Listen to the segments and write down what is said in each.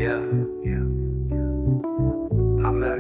Yeah, yeah. I'm back.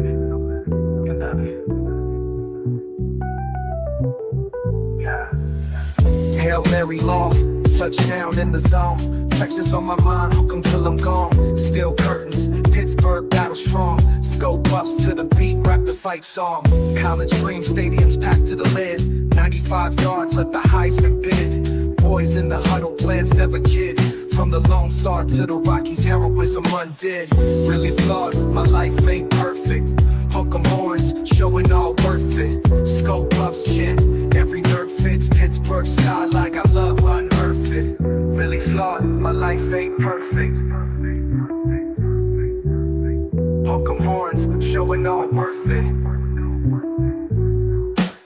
Hail Mary long, touchdown in the zone. Texas on my mind, hook 'em till I'm gone. Steel curtains, Pittsburgh battle strong. Scope buffs to the beat, rap the fight song. College dream stadiums packed to the lid. 95 yards, let the Heisman bid. Boys in the huddle, plans never kid. From the Lone Star to the Rockies, heroism undid. Really flawed, my life ain't perfect. Hook 'em horns, showing all worth it. Scope buffs chin, every nerve fits. Pittsburgh skyline, I love unearth it. Really flawed, my life ain't perfect. Hook 'em horns, showing all worth it.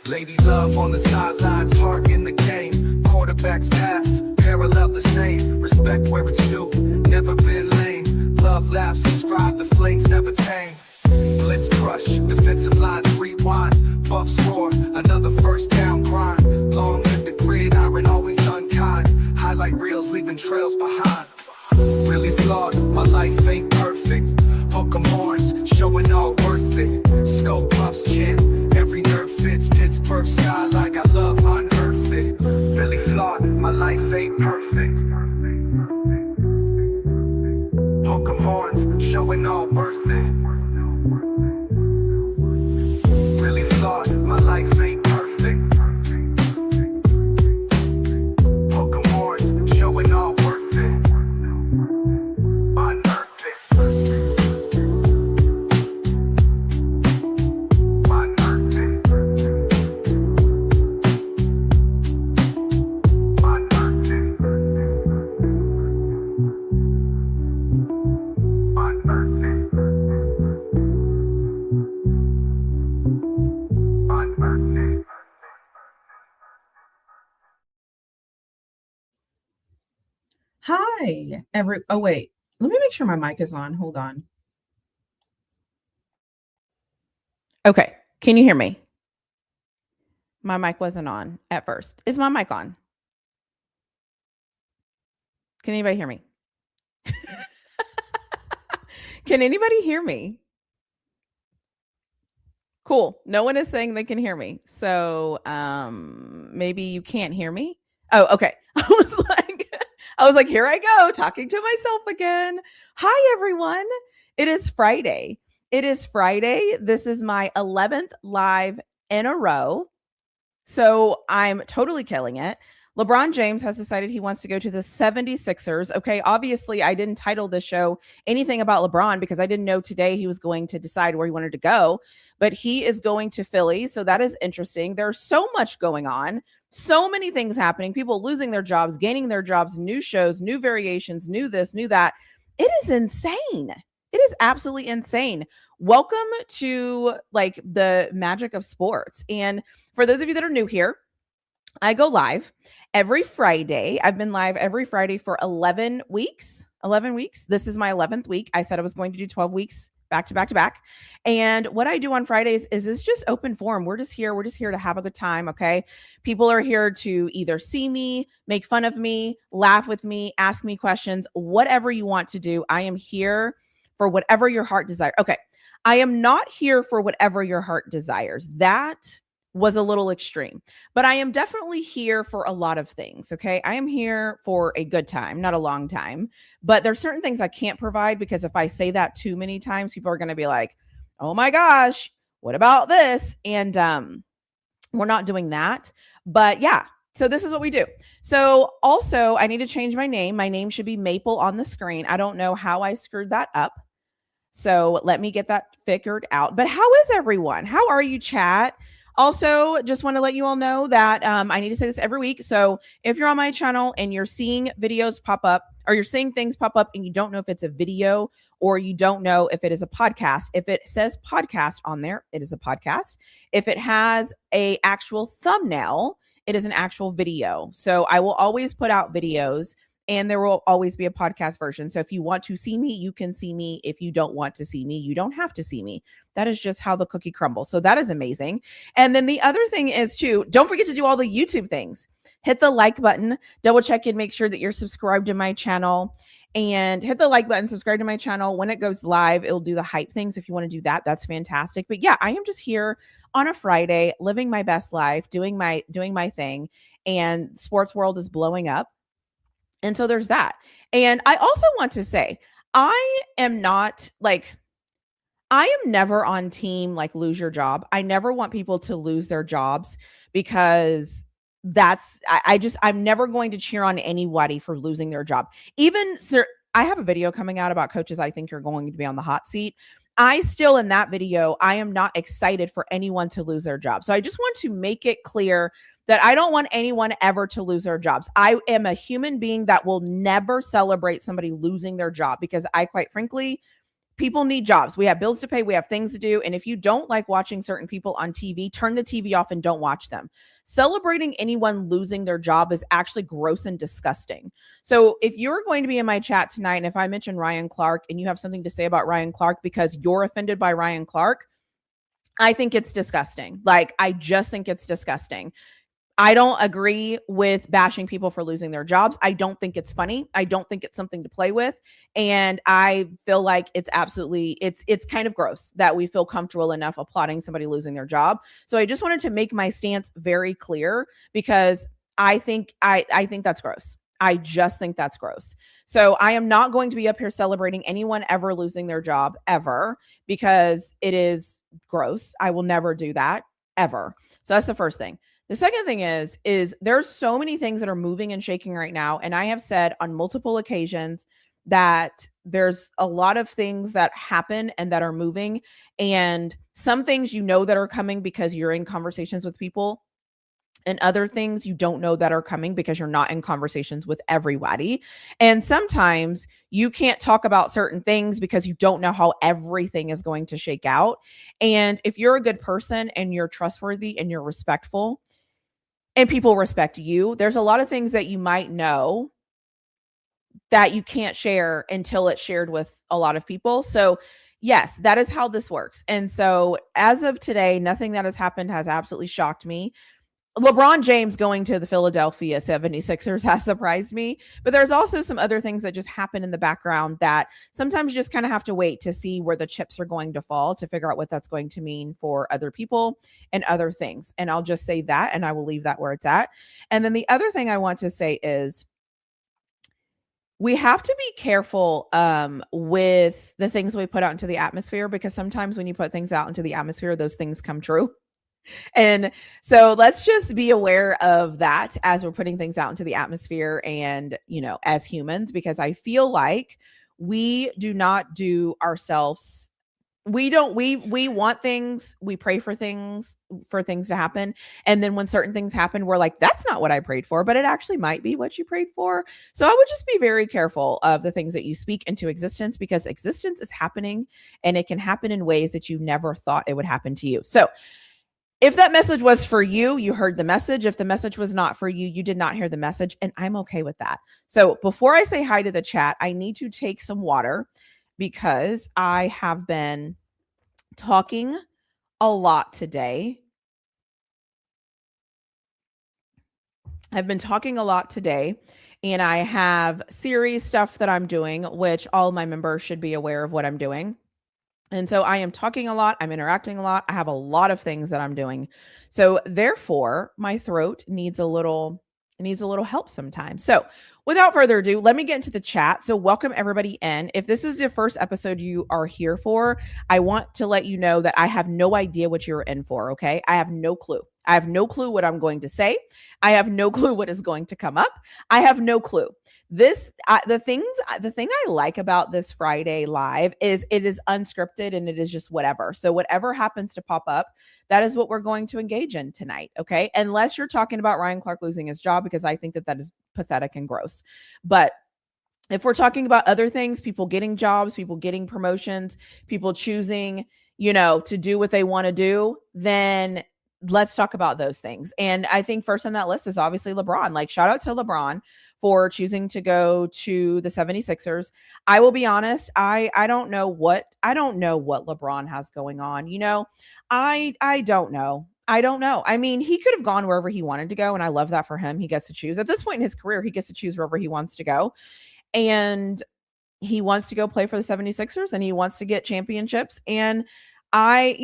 Lady love on the sidelines, heart in the game. Quarterbacks pass, parallel the same. Respect where it's due, never been lame. Love, laugh, subscribe, the flames never tame. Blitz crush, defensive line rewind. Buffs roar, another first down grind. Long live the gridiron, always unkind. Highlight reels, leaving trails behind. Really flawed, my life ain't perfect. Hook 'em horns, showing all worth it. Scope buffs chin, every nerve fits. Pittsburgh skyline, I love unearth it. Really flawed, my life ain't perfect. Hook 'em horns, showing all worth it. Really flawed, my life ain't perfect. Hook 'em horns, showing all worth it. Unearth it. Unearth it. Unearth it. Unearth it. Hi, oh wait, let me make sure my mic is on. Hold on. Okay, can you hear me? My mic wasn't on at first. Is my mic on? Can anybody hear me? Can anybody hear me? Cool. No one is saying they can hear me. So maybe you can't hear me. Oh, okay. I was like, here I go, talking to myself again. Hi, everyone. It is Friday. This is my 11th live in a row. So I'm totally killing it. LeBron James has decided he wants to go to the 76ers. Okay, obviously, I didn't title this show anything about LeBron because I didn't know today he was going to decide where he wanted to go. But he is going to Philly. So that is interesting. There's so much going on. So many things happening, people losing their jobs, gaining their jobs, new shows, new variations, new this, new that. It is insane. It is absolutely insane. Welcome to like the magic of sports. And for those of you that are new here, I go live every Friday. I've been live every Friday for 11 weeks. 11 weeks. This is my 11th week. I said I was going to do 12 weeks back to back to back. And what I do on Fridays is it's just open forum. We're just here to have a good time. Okay. People are here to either see me, make fun of me, laugh with me, ask me questions, whatever you want to do. I am here for whatever your heart desires. Okay. I am not here for whatever your heart desires. That was a little extreme, but I am definitely here for a lot of things. Okay. I am here for a good time, not a long time, but there's certain things I can't provide because if I say that too many times, people are going to be like, oh my gosh, what about this? And we're not doing that, but yeah. So this is what we do. So also I need to change my name. My name should be Maple on the screen. I don't know how I screwed that up. So let me get that figured out. But how is everyone? How are you, chat? Also, just want to let you all know that I need to say this every week. So if you're on my channel and you're seeing videos pop up or you're seeing things pop up and you don't know if it's a video or you don't know if it is a podcast, if it says podcast on there, it is a podcast. If it has a actual thumbnail, it is an actual video. So I will always put out videos and there will always be a podcast version. So if you want to see me, you can see me. If you don't want to see me, you don't have to see me. That is just how the cookie crumbles. So that is amazing. And then the other thing is too, don't forget to do all the YouTube things. Hit the like button, double check and make sure that you're subscribed to my channel. and hit the like button, subscribe to my channel. When it goes live, it'll do the hype things. If you want to do that, that's fantastic. But yeah, I am just here on a Friday, living my best life, doing my thing, and sports world is blowing up. And so there's that. And I also want to say, I am not like, I am never on team like lose your job. I never want people to lose their jobs because I'm never going to cheer on anybody for losing their job. Even sir, I have a video coming out about coaches I think are going to be on the hot seat. I still, in that video, I am not excited for anyone to lose their job. So I just want to make it clear that I don't want anyone ever to lose their jobs. I am a human being that will never celebrate somebody losing their job because I, quite frankly, people need jobs. We have bills to pay. We have things to do. And if you don't like watching certain people on TV, turn the TV off and don't watch them. Celebrating anyone losing their job is actually gross and disgusting. So if you're going to be in my chat tonight, and if I mention Ryan Clark and you have something to say about Ryan Clark because you're offended by Ryan Clark, I think it's disgusting. Like, I just think it's disgusting. I don't agree with bashing people for losing their jobs. I don't think it's funny. I don't think it's something to play with. And I feel like it's absolutely, it's kind of gross that we feel comfortable enough applauding somebody losing their job. So I just wanted to make my stance very clear because I think that's gross. I just think that's gross. So I am not going to be up here celebrating anyone ever losing their job ever because it is gross. I will never do that ever. So that's the first thing. The second thing is there's so many things that are moving and shaking right now. And I have said on multiple occasions that there's a lot of things that happen and that are moving. And some things you know that are coming because you're in conversations with people. And other things you don't know that are coming because you're not in conversations with everybody. And sometimes you can't talk about certain things because you don't know how everything is going to shake out. And if you're a good person and you're trustworthy and you're respectful, and people respect you, there's a lot of things that you might know that you can't share until it's shared with a lot of people. So yes, that is how this works. And so as of today, nothing that has happened has absolutely shocked me. LeBron James going to the Philadelphia 76ers has surprised me, but there's also some other things that just happen in the background that sometimes you just kind of have to wait to see where the chips are going to fall to figure out what that's going to mean for other people and other things. And I'll just say that, and I will leave that where it's at. And then the other thing I want to say is we have to be careful with the things we put out into the atmosphere, because sometimes when you put things out into the atmosphere, those things come true. And so let's just be aware of that as we're putting things out into the atmosphere and, you know, as humans, because I feel like we do not do ourselves. We want things, we pray for things to happen. And then when certain things happen, we're like, that's not what I prayed for, but it actually might be what you prayed for. So I would just be very careful of the things that you speak into existence, because existence is happening and it can happen in ways that you never thought it would happen to you. So if that message was for you, you heard the message. If the message was not for you, you did not hear the message, and I'm okay with that. So before I say hi to the chat, I need to take some water because I have been talking a lot today. I've been talking a lot today, and I have series stuff that I'm doing, which all my members should be aware of what I'm doing. And so I am talking a lot. I'm interacting a lot. I have a lot of things that I'm doing. So therefore, my throat needs a little help sometimes. So without further ado, let me get into the chat. So welcome everybody in. If this is the first episode you are here for, I want to let you know that I have no idea what you're in for, okay? I have no clue. I have no clue what I'm going to say. I have no clue what is going to come up. I have no clue. The thing I like about this Friday live is it is unscripted and it is just whatever. So whatever happens to pop up, that is what we're going to engage in tonight. Okay. Unless you're talking about Ryan Clark losing his job, because I think that is pathetic and gross. But if we're talking about other things, people getting jobs, people getting promotions, people choosing, to do what they want to do, then let's talk about those things. And I think first on that list is obviously LeBron. Like, shout out to LeBron for choosing to go to the 76ers. I will be honest, I don't know what LeBron has going on. I don't know. I don't know. I mean, he could have gone wherever he wanted to go, and I love that for him. He gets to choose. At this point in his career, he gets to choose wherever he wants to go. And he wants to go play for the 76ers and he wants to get championships. And I,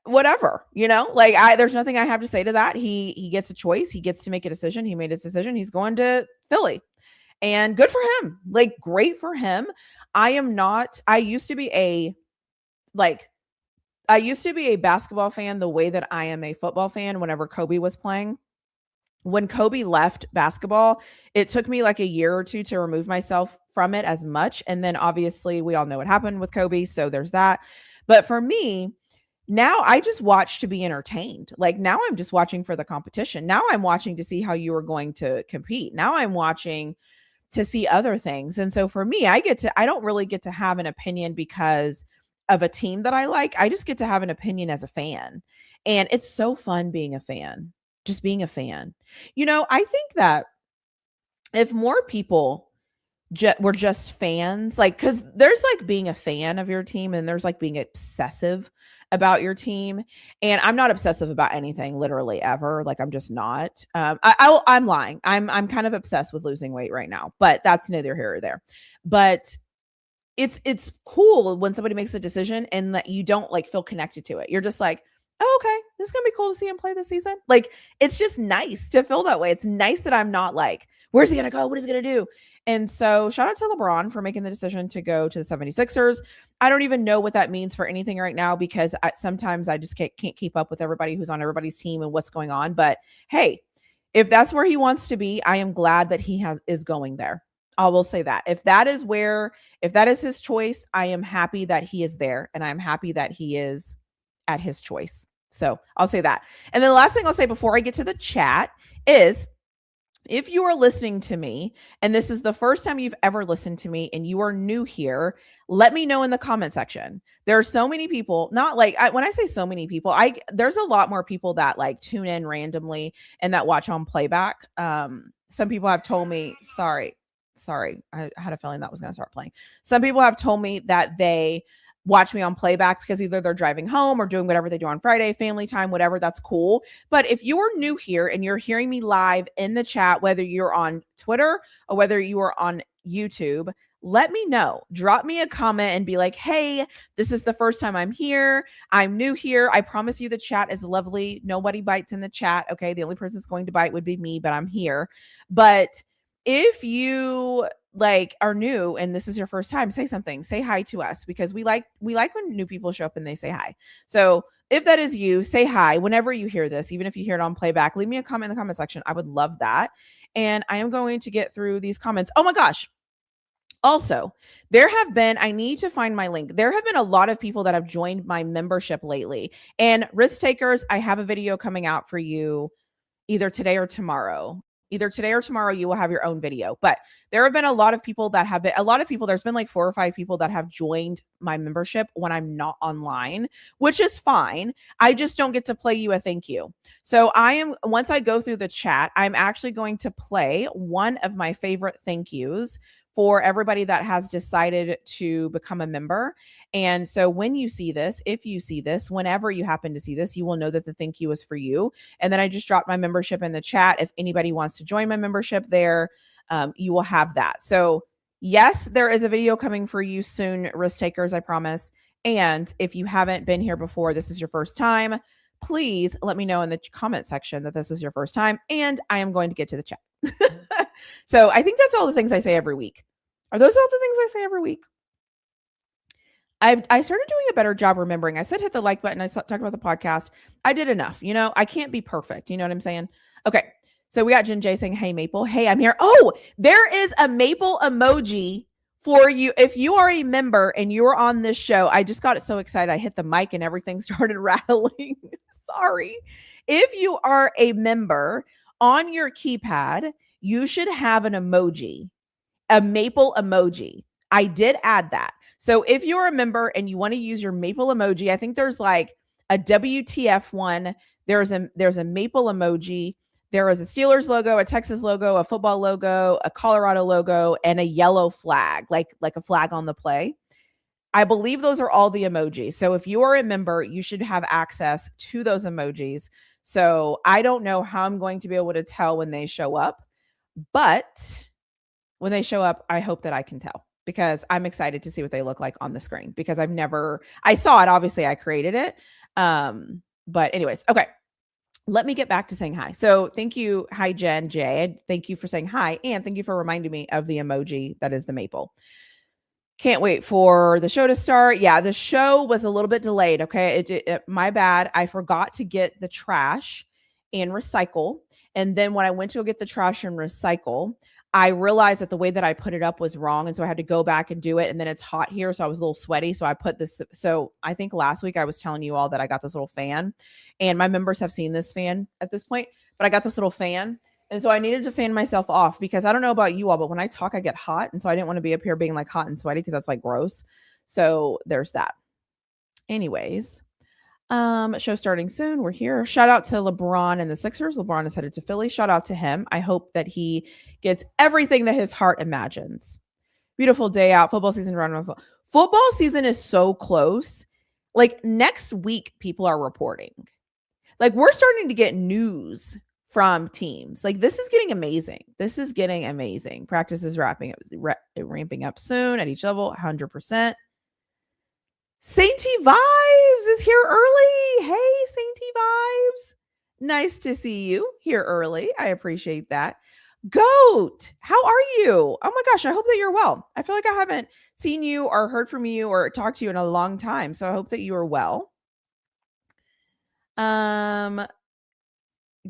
whatever, like there's nothing I have to say to that. He gets a choice. He gets to make a decision. He made his decision. He's going to Philly. And good for him. Like, great for him. I used to be a basketball fan the way that I am a football fan whenever Kobe was playing. When Kobe left basketball, it took me like a year or two to remove myself from it as much. And then obviously we all know what happened with Kobe. So there's that. But for me, now I just watch to be entertained. Like, now I'm just watching for the competition. Now I'm watching to see how you are going to compete. Now I'm watching to see other things. And so for me, I don't really get to have an opinion because of a team that I like. I just get to have an opinion as a fan. And it's so fun being a fan, just being a fan. I think that if more people were just fans, like, because there's like being a fan of your team and there's like being obsessive about your team. And I'm not obsessive about anything literally ever. Like, I'm just not. I'm lying. I'm kind of obsessed with losing weight right now, but that's neither here or there. But it's cool when somebody makes a decision and that you don't like feel connected to it. You're just like, oh, okay, this is gonna be cool to see him play this season. Like, it's just nice to feel that way. It's nice that I'm not like, where's he gonna go? What is he gonna do? And so shout out to LeBron for making the decision to go to the 76ers. I don't even know what that means for anything right now because sometimes I just can't keep up with everybody who's on everybody's team and what's going on. But hey, if that's where he wants to be, I am glad that he is going there. I will say that. If that is his choice, I am happy that he is there and I'm happy that he is at his choice. So I'll say that. And then the last thing I'll say before I get to the chat is, if you are listening to me and this is the first time you've ever listened to me and you are new here, let me know in the comment section. There are so many people, not like, when I say so many people, there's a lot more people that like tune in randomly and that watch on playback. Some people have told me, sorry, I had a feeling that was going to start playing. Some people have told me that they watch me on playback because either they're driving home or doing whatever they do on Friday, family time, whatever, that's cool. But if you are new here and you're hearing me live in the chat, whether you're on Twitter or whether you are on YouTube, let me know. Drop me a comment and be like, hey, this is the first time I'm here. I'm new here. I promise you the chat is lovely. Nobody bites in the chat. Okay. The only person that's going to bite would be me, but I'm here. But if you like are new and this is your first time, say something, say hi to us because we like when new people show up and they say hi. So if that is you, say hi whenever you hear this, even if you hear it on playback, leave me a comment in the comment section. I would love that. And I am going to get through these comments. Oh my gosh. Also, I need to find my link. There have been a lot of people that have joined my membership lately. And risk takers, I have a video coming out for you either today or tomorrow. You will have your own video. But there have been a lot of people there's been like 4 or 5 people that have joined my membership when I'm not online, which is fine. I just don't get to play you a thank you. So once I go through the chat, I'm actually going to play one of my favorite thank yous for everybody that has decided to become a member. And so when you see this, if you see this, whenever you happen to see this, you will know that the thank you is for you. And then I just dropped my membership in the chat. If anybody wants to join my membership there, you will have that. So yes, there is a video coming for you soon, risk takers, I promise. And if you haven't been here before, this is your first time, please let me know in the comment section that this is your first time. And I am going to get to the chat. So I think that's all the things I say every week. Are those all the things I say every week? I started doing a better job remembering. I said hit the like button. I talked about the podcast. I did enough. I can't be perfect. You know what I'm saying? Okay. So we got Jen J saying, hey, Maple. Hey, I'm here. Oh, there is a Maple emoji for you. If you are a member and you're on this show, I just got so excited. I hit the mic and everything started rattling. Sorry. If you are a member on your keypad, you should have an emoji, a Maple emoji. I did add that. So if you're a member and you want to use your Maple emoji, I think there's like a WTF one. There's a Maple emoji. There is a Steelers logo, a Texas logo, a football logo, a Colorado logo, and a yellow flag, like a flag on the play. I believe those are all the emojis. So if you are a member, you should have access to those emojis. So I don't know how I'm going to be able to tell when they show up, but when they show up, I hope that I can tell. because I'm excited to see what they look like on the screen because I saw it. Obviously I created it. But anyways, okay. Let me get back to saying hi. So thank you. Hi, Jen J. Thank you for saying hi. And thank you for reminding me of the emoji that is the maple. Can't wait for the show to start. Yeah, the show was a little bit delayed. Okay. My bad. I forgot to get the trash and recycle. And then when I went to go get the trash and recycle, I realized that the way that I put it up was wrong. And so I had to go back and do it. And then it's hot here. So I was a little sweaty. So I put this. So I think last week I was telling you all that I got this little fan, and my members have seen this fan at this point, but I got this little fan. And so I needed to fan myself off because I don't know about you all, but when I talk, I get hot. And so I didn't want to be up here being like hot and sweaty because that's like gross. So there's that. Anyways, show starting soon. We're here. Shout out to LeBron and the Sixers. LeBron is headed to Philly. Shout out to him. I hope that he gets everything that his heart imagines. Beautiful day out. Football season. Football season is so close. Like next week, people are reporting. Like we're starting to get news from teams. Like this is getting amazing. This is getting amazing. Practice is ramping up soon at each level, 100%. Sainty Vibes is here early. Hey, Sainty Vibes. Nice to see you here early. I appreciate that. Goat, how are you? Oh my gosh, I hope that you're well. I feel like I haven't seen you or heard from you or talked to you in a long time. So I hope that you are well.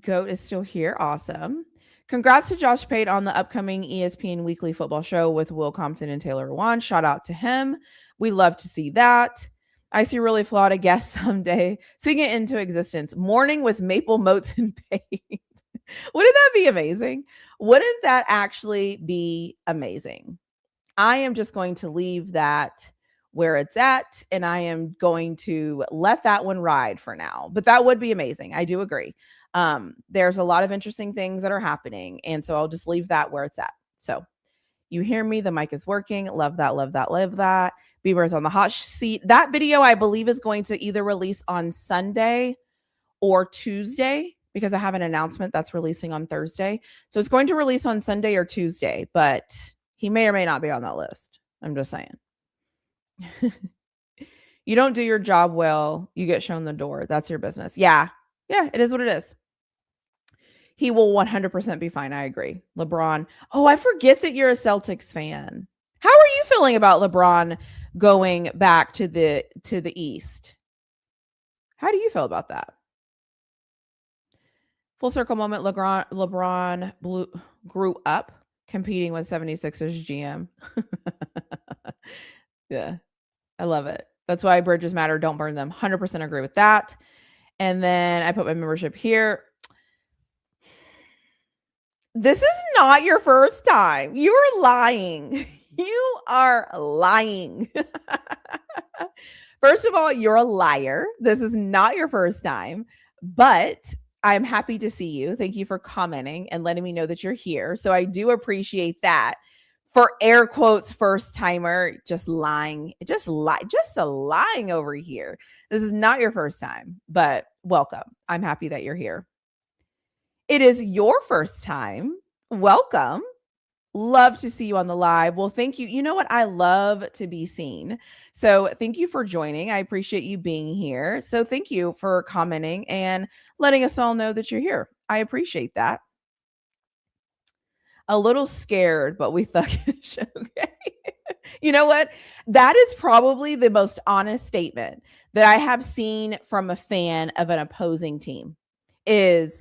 Goat is still here. Awesome. Congrats to Josh Pate on the upcoming ESPN Weekly Football Show with Will Compton and Taylor Lewan. Shout out to him. We love to see that. I see really flawed a guest someday. Speaking it into existence. Morning with maple moats and paint. Wouldn't that be amazing? Wouldn't that actually be amazing? I am just going to leave that where it's at, and I am going to let that one ride for now. But that would be amazing. I do agree. There's a lot of interesting things that are happening, and so I'll just leave that where it's at. So you hear me, the mic is working. Love that, love that, love that. Beamer's on the hot seat. That video, I believe, is going to either release on Sunday or Tuesday because I have an announcement that's releasing on Thursday. So it's going to release on Sunday or Tuesday, but he may or may not be on that list. I'm just saying. You don't do your job well, you get shown the door. That's your business. Yeah, it is what it is. He will 100% be fine. I agree. LeBron. Oh, I forget that you're a Celtics fan. How are you feeling about LeBron going back to the East? How do you feel about that? Full circle moment. LeBron grew up competing with 76ers GM. Yeah, I love it. That's why bridges matter. Don't burn them. 100% agree with that. And then I put my membership here. This is not your first time. You are lying. You are lying. First of all, you're a liar. This is not your first time, but I'm happy to see you. Thank you for commenting and letting me know that you're here. So I do appreciate that. For air quotes, first timer, just lying, just lying over here. This is not your first time, but welcome. I'm happy that you're here. It is your first time. Welcome. Love to see you on the live. Well, thank you. You know what? I love to be seen. So thank you for joining. I appreciate you being here. So thank you for commenting and letting us all know that you're here. I appreciate that. A little scared, but we thuggish. Okay. You know what? That is probably the most honest statement that I have seen from a fan of an opposing team is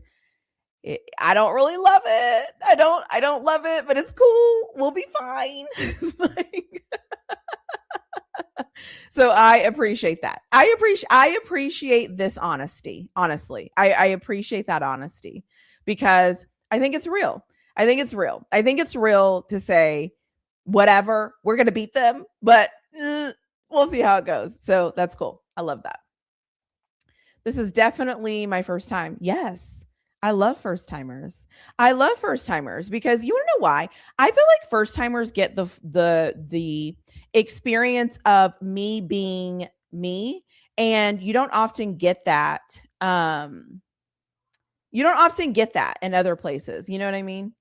I don't really love it. I don't love it, but it's cool. We'll be fine. So I appreciate that. I appreciate this honesty. Honestly, I appreciate that honesty because I think it's real. I think it's real to say, whatever, we're going to beat them, but we'll see how it goes. So that's cool. I love that. This is definitely my first time. Yes. I love first timers. I love first timers because you want to know why? I feel like first timers get the experience of me being me, and you don't often get that. You don't often get that in other places. You know what I mean?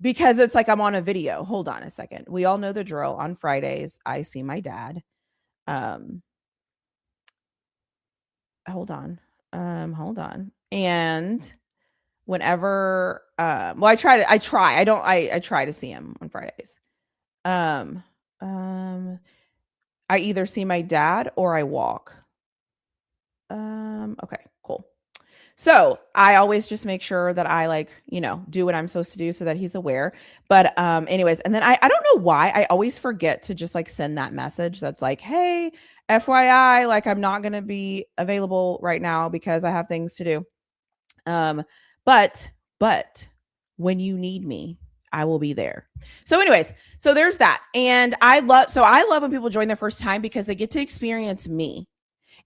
because it's like I'm on a video. Hold on a second. We all know the drill. On Fridays, I see my dad. Hold on. Hold on. And whenever well, I try to see him on Fridays. I either see my dad or I walk. Okay, cool. So I always just make sure that I like, do what I'm supposed to do so that he's aware. But anyways, and then I don't know why I always forget to just like send that message that's like, hey, FYI, like I'm not gonna be available right now because I have things to do. But when you need me, I will be there. So anyways, so there's that. And I love when people join their first time because they get to experience me.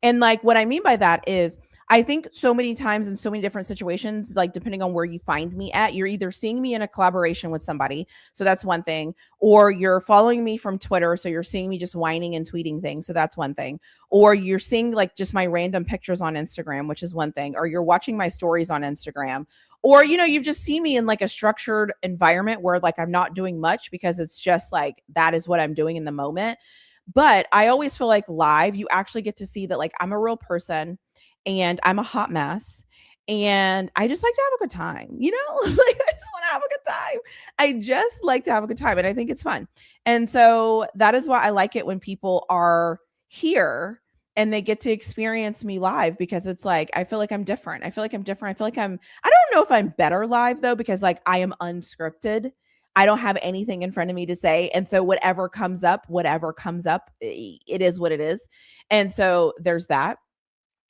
And like what I mean by that is I think so many times in so many different situations, like depending on where you find me at, you're either seeing me in a collaboration with somebody. So that's one thing. Or you're following me from Twitter. So you're seeing me just whining and tweeting things. So that's one thing. Or you're seeing like just my random pictures on Instagram, which is one thing. Or you're watching my stories on Instagram. Or, you've just seen me in like a structured environment where like I'm not doing much because it's just like that is what I'm doing in the moment. But I always feel like live, you actually get to see that like I'm a real person and I'm a hot mess. And I just like to have a good time, like I just want to have a good time. I just like to have a good time and I think it's fun. And so that is why I like it when people are here and they get to experience me live because it's like, I feel like I'm different. I feel like I'm I don't know if I'm better live though, because like I am unscripted. I don't have anything in front of me to say. And so whatever comes up, it is what it is. And so there's that.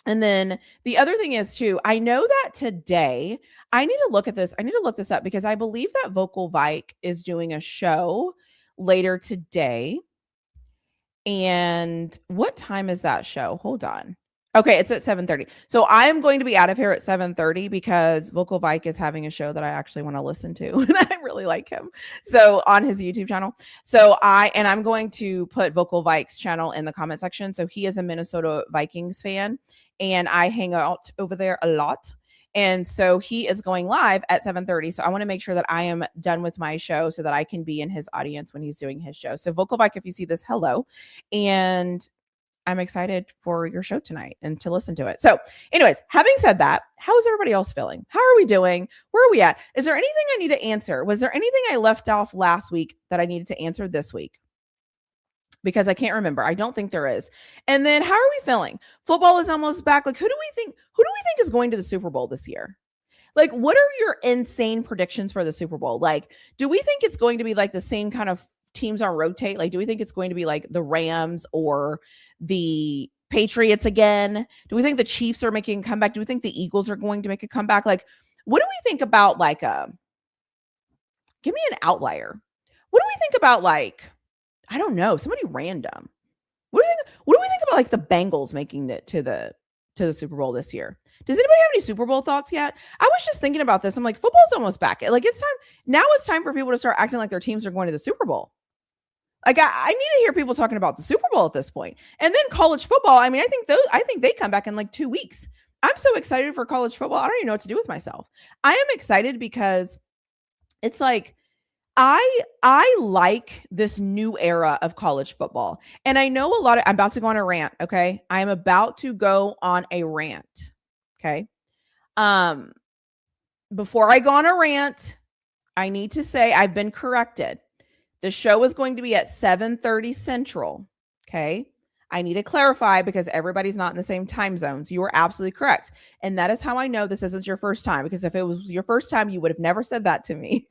And then the other thing is too, I know that today I need to look at this. I need to look this up because I believe that Vocal Vike is doing a show later today. And what time is that show? Hold on. Okay, it's at 7:30. So I am going to be out of here at 7:30 because Vocal Vike is having a show that I actually want to listen to. And I really like him. So on his YouTube channel. So I'm going to put Vocal Vike's channel in the comment section. So he is a Minnesota Vikings fan. And I hang out over there a lot. And so he is going live at 7:30. So I want to make sure that I am done with my show so that I can be in his audience when he's doing his show. So Vocal Vike, if you see this, hello. And I'm excited for your show tonight and to listen to it. So anyways, having said that, how is everybody else feeling? How are we doing? Where are we at? Is there anything I need to answer? Was there anything I left off last week that I needed to answer this week? Because I can't remember. I don't think there is. And then how are we feeling? Football is almost back. Like who do we think is going to the Super Bowl this year? Like what are your insane predictions for the Super Bowl? Like do we think it's going to be like the same kind of teams on rotate? Like do we think it's going to be like the Rams or the Patriots again? Do we think the Chiefs are making a comeback? Do we think the Eagles are going to make a comeback? Like what do we think about like give me an outlier. What do we think about like I don't know, somebody random. What do we think about like the Bengals making it to the Super Bowl this year? Does anybody have any Super Bowl thoughts yet? I was just thinking about this. I'm like, football's almost back. Like it's time. Now it's time for people to start acting like their teams are going to the Super Bowl. Like I need to hear people talking about the Super Bowl at this point. And then college football. I mean, I think they come back in like 2 weeks. I'm so excited for college football. I don't even know what to do with myself. I am excited because it's like I like this new era of college football. And I know I'm about to go on a rant, okay? I am about to go on a rant. Okay? Before I go on a rant, I need to say I've been corrected. The show is going to be at 7:30 Central, okay? I need to clarify because everybody's not in the same time zones. You are absolutely correct. And that is how I know this isn't your first time, because if it was your first time, you would have never said that to me.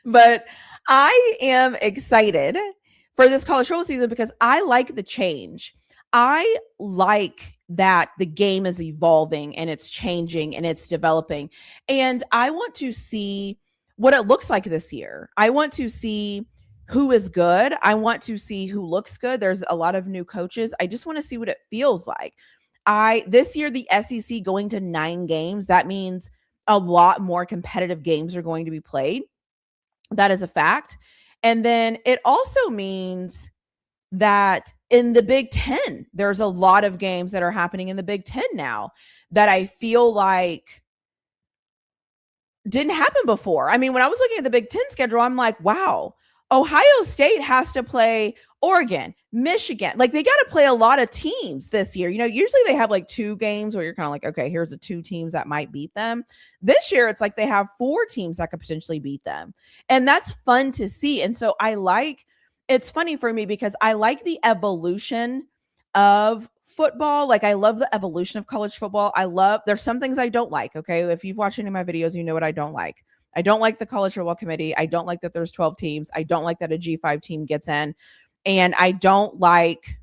But I am excited for this college football season because I like the change. I like that the game is evolving and it's changing and it's developing. And I want to see what it looks like this year. I want to see who is good. I want to see who looks good. There's a lot of new coaches. I just want to see what it feels like. This year, the SEC going to 9 games, that means a lot more competitive games are going to be played. That is a fact. And then it also means that in the Big Ten, there's a lot of games that are happening in the Big Ten now that I feel like didn't happen before. I mean, when I was looking at the Big Ten schedule, I'm like, wow, Ohio State has to play Oregon, Michigan. Like they got to play a lot of teams this year. Usually they have like 2 games where you're kind of like, okay, here's the 2 teams that might beat them. This year, it's like they have 4 teams that could potentially beat them. And that's fun to see. And so it's funny for me because I like the evolution of football. Like I love the evolution of college football. There's some things I don't like. Okay. If you've watched any of my videos, you know what I don't like. I don't like the college football committee. I don't like that there's 12 teams. I don't like that a G5 team gets in. And I don't like,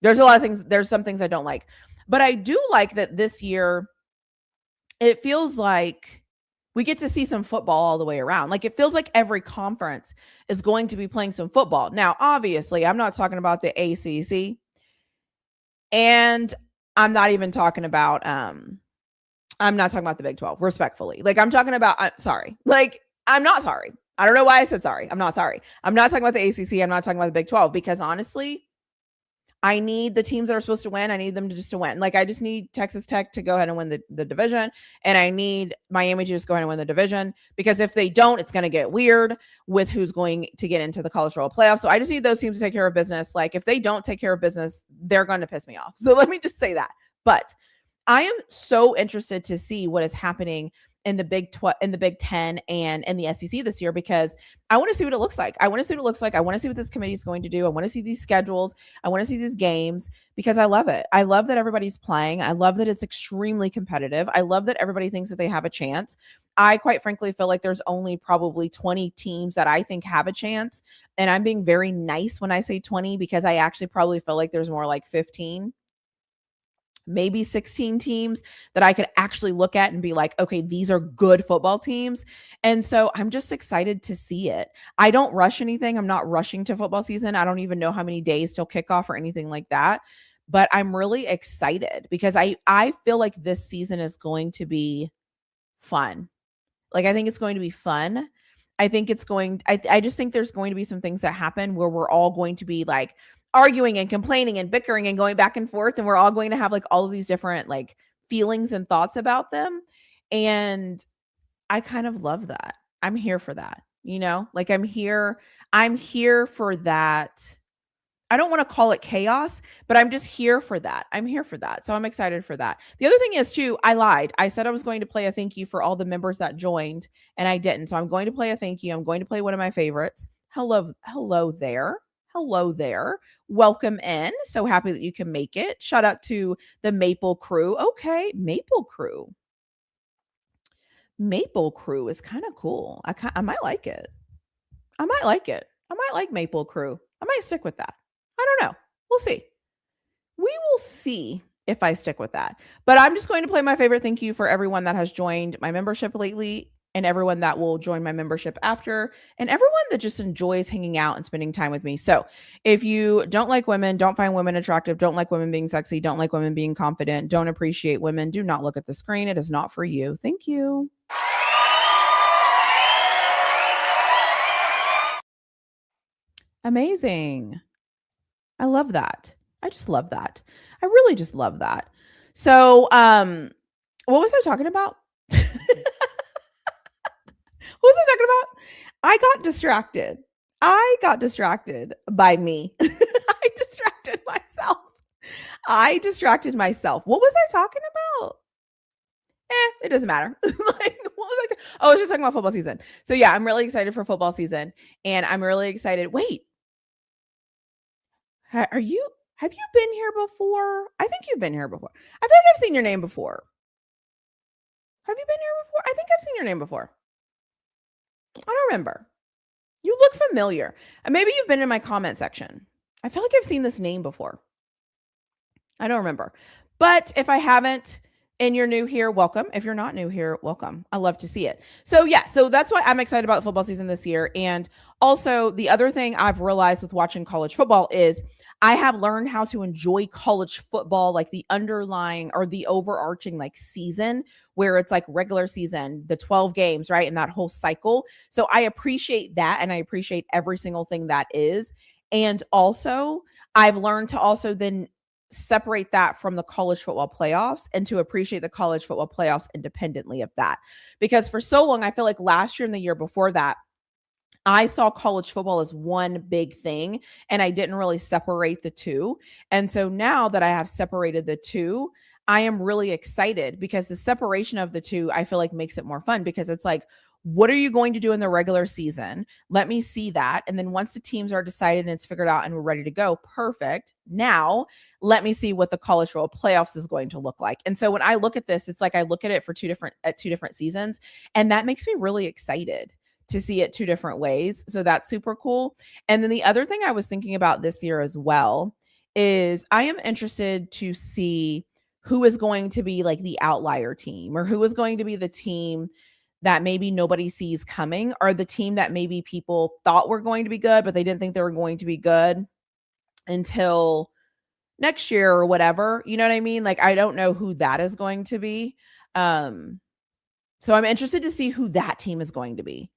there's a lot of things. There's some things I don't like, but I do like that this year, it feels like we get to see some football all the way around. Like it feels like every conference is going to be playing some football. Now, obviously, I'm not talking about the ACC. And I'm not even talking about, I'm not talking about the Big 12, respectfully. Like I'm talking about, I'm sorry. Like I'm not sorry. I don't know why I said sorry. I'm not sorry. I'm not talking about the ACC. I'm not talking about the Big 12 because honestly, I need the teams that are supposed to win. I need them to win. Like I just need Texas Tech to go ahead and win the division. And I need Miami to just go ahead and win the division because if they don't, it's going to get weird with who's going to get into the college football playoffs. So I just need those teams to take care of business. Like if they don't take care of business, they're going to piss me off. So let me just say that. But I am so interested to see what is happening in the Big 10 and in the SEC this year because I want to see what it looks like. I want to see what this committee is going to do. I want to see these schedules. I want to see these games because I love it. I love that everybody's playing. I love that it's extremely competitive. I love that everybody thinks that they have a chance. I quite frankly feel like there's only probably 20 teams that I think have a chance. And I'm being very nice when I say 20 because I actually probably feel like there's more like 15. Maybe 16 teams that I could actually look at and be like, okay, these are good football teams. And so I'm just excited to see it. I don't rush anything. I'm not rushing to football season. I don't even know how many days till kickoff or anything like that. But I'm really excited because I feel like this season is going to be fun. Like, I think it's going to be fun. I just think there's going to be some things that happen where we're all going to be like, arguing and complaining and bickering and going back and forth. And we're all going to have like all of these different like feelings and thoughts about them. And I kind of love that. I'm here for that, like I'm here for that. I don't want to call it chaos, but I'm just here for that. I'm here for that. So I'm excited for that. The other thing is too, I lied. I said I was going to play a thank you for all the members that joined and I didn't. So I'm going to play a thank you. I'm going to play one of my favorites. Hello there. Hello there. Welcome in. So happy that you can make it. Shout out to the Maple Crew. Okay, Maple Crew. Maple Crew is kind of cool. I might like it. I might like Maple Crew. I might stick with that. I don't know. We'll see. We will see if I stick with that. But I'm just going to play my favorite thank you for everyone that has joined my membership lately and everyone that will join my membership after, and everyone that just enjoys hanging out and spending time with me. So if you don't like women, don't find women attractive, don't like women being sexy, don't like women being confident, don't appreciate women, do not look at the screen. It is not for you. Thank you. Amazing. I love that. I just love that. I really just love that. So, what was I talking about? What was I talking about? I got distracted by me. I distracted myself. What was I talking about? It doesn't matter. Like, what was I I was just talking about football season. So yeah, I'm really excited for football season. And I'm really excited. Wait. Have you been here before? I think you've been here before. I feel like I've seen your name before. Have you been here before? I think I've seen your name before. I don't remember. You look familiar. And maybe you've been in my comment section. I feel like I've seen this name before. I don't remember. But if I haven't and you're new here, welcome. If you're not new here, welcome. I love to see it. So yeah, so that's why I'm excited about football season this year. And also the other thing I've realized with watching college football is I have learned how to enjoy college football, like the underlying or the overarching like season where it's like regular season, the 12 games, right? And that whole cycle. So I appreciate that. And I appreciate every single thing that is. And also I've learned to also then separate that from the college football playoffs and to appreciate the college football playoffs independently of that. Because for so long, I feel like last year and the year before that, I saw college football as one big thing and I didn't really separate the two. And so now that I have separated the two, I am really excited because the separation of the two, I feel like makes it more fun because it's like, what are you going to do in the regular season? Let me see that. And then once the teams are decided and it's figured out and we're ready to go, perfect. Now, let me see what the college football playoffs is going to look like. And so when I look at this, it's like I look at it for two different seasons, and that makes me really excited to see it two different ways. So that's super cool. And then the other thing I was thinking about this year as well is I am interested to see who is going to be like the outlier team or who is going to be the team that maybe nobody sees coming, or the team that maybe people thought were going to be good, but they didn't think they were going to be good until next year or whatever. You know what I mean? Like, I don't know who that is going to be. So I'm interested to see who that team is going to be.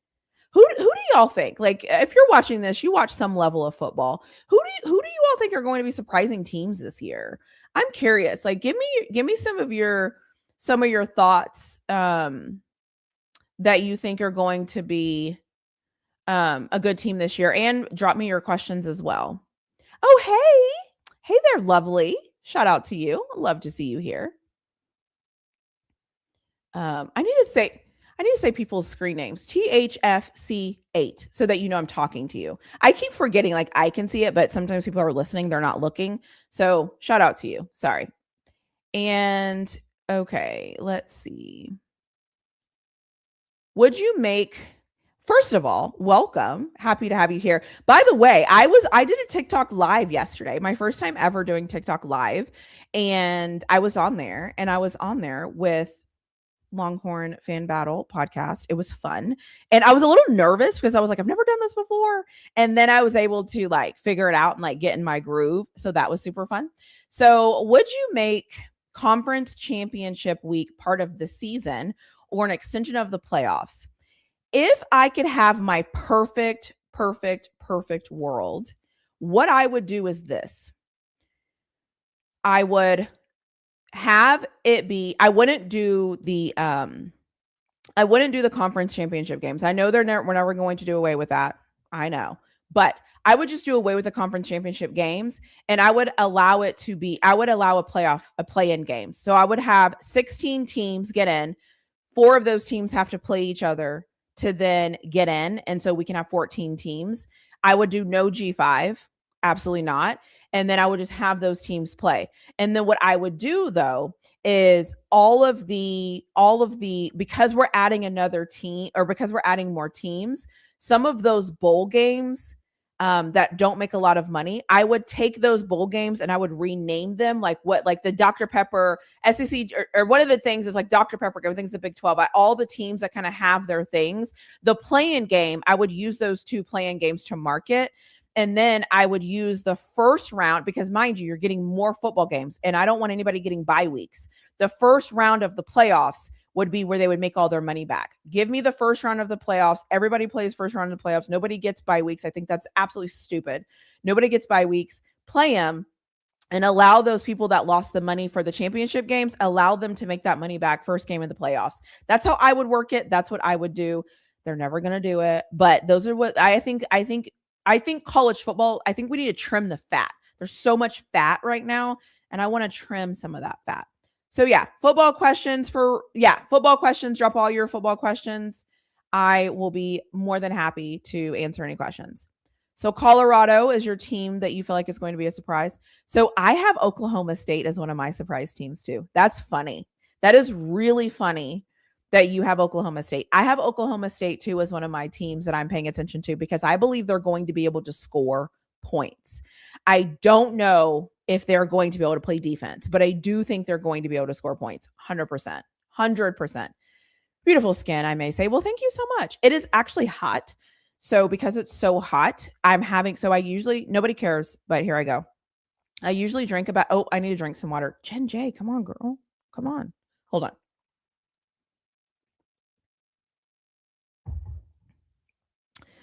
Who do y'all think? Like, if you're watching this, you watch some level of football. Who do you all think are going to be surprising teams this year? I'm curious. Like, give me some of your thoughts that you think are going to be a good team this year, and drop me your questions as well. Oh, hey there, lovely. Shout out to you. Love to see you here. I need to say people's screen names. THFC8 so that you know I'm talking to you. I keep forgetting, like, I can see it, but sometimes people are listening, they're not looking. So shout out to you. Sorry. And okay, let's see. Would you make First of all, welcome. Happy to have you here. By the way, I did a TikTok live yesterday. My first time ever doing TikTok live, and I was on there with Longhorn Fan Battle podcast. It was fun. And I was a little nervous because I was like, I've never done this before. And then I was able to like figure it out and like get in my groove. So that was super fun. So would you make conference championship week part of the season or an extension of the playoffs? If I could have my perfect world, what I would do is this. I would have it be, I wouldn't do the conference championship games. I know we're never going to do away with that. I know. But I would just do away with the conference championship games, and I would allow a play-in game. So I would have 16 teams get in. 4 of those teams have to play each other to then get in. And so we can have 14 teams. I would do no G5. Absolutely not. And then I would just have those teams play. And then what I would do though is all of the because we're adding another team, or because we're adding more teams, some of those bowl games that don't make a lot of money, I would take those bowl games and I would rename them like the Dr. Pepper SEC, or one of the things is like Dr. Pepper, everything's the Big 12. All the teams that kind of have their things. The play-in game, I would use those 2 play-in games to market. And then I would use the first round, because mind you, you're getting more football games and I don't want anybody getting bye weeks. The first round of the playoffs would be where they would make all their money back. Give me the first round of the playoffs. Everybody plays first round of the playoffs. Nobody gets bye weeks. I think that's absolutely stupid. Nobody gets bye weeks. Play them and allow those people that lost the money for the championship games, allow them to make that money back first game of the playoffs. That's how I would work it. That's what I would do. They're never going to do it, but those are what I think college football, I think we need to trim the fat. There's so much fat right now, and I want to trim some of that fat. So football questions. Drop all your football questions. I will be more than happy to answer any questions. So Colorado is your team that you feel like is going to be a surprise. So I have Oklahoma State as one of my surprise teams too. That's funny. That is really funny that you have Oklahoma State. I have Oklahoma State too as one of my teams that I'm paying attention to, because I believe they're going to be able to score points. I don't know if they're going to be able to play defense, but I do think they're going to be able to score points. 100%. 100%. Beautiful skin, I may say. Well, thank you so much. It is actually hot. So because it's so hot, nobody cares, but here I go. I usually drink I need to drink some water. Jen J, come on, girl. Come on. Hold on.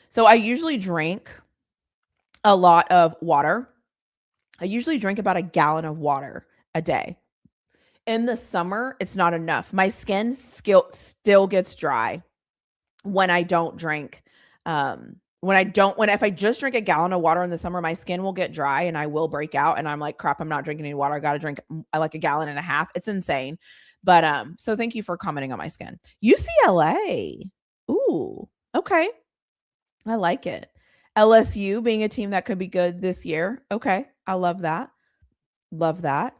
So I usually drink a lot of water. I usually drink about a gallon of water a day. In the summer, it's not enough. My skin still gets dry when I don't drink. When if I just drink a gallon of water in the summer, my skin will get dry and I will break out. And I'm like, crap, I'm not drinking any water. I got to drink like a gallon and a half. It's insane. But so thank you for commenting on my skin. UCLA. Ooh, okay. I like it. LSU being a team that could be good this year. Okay. I love that. Love that.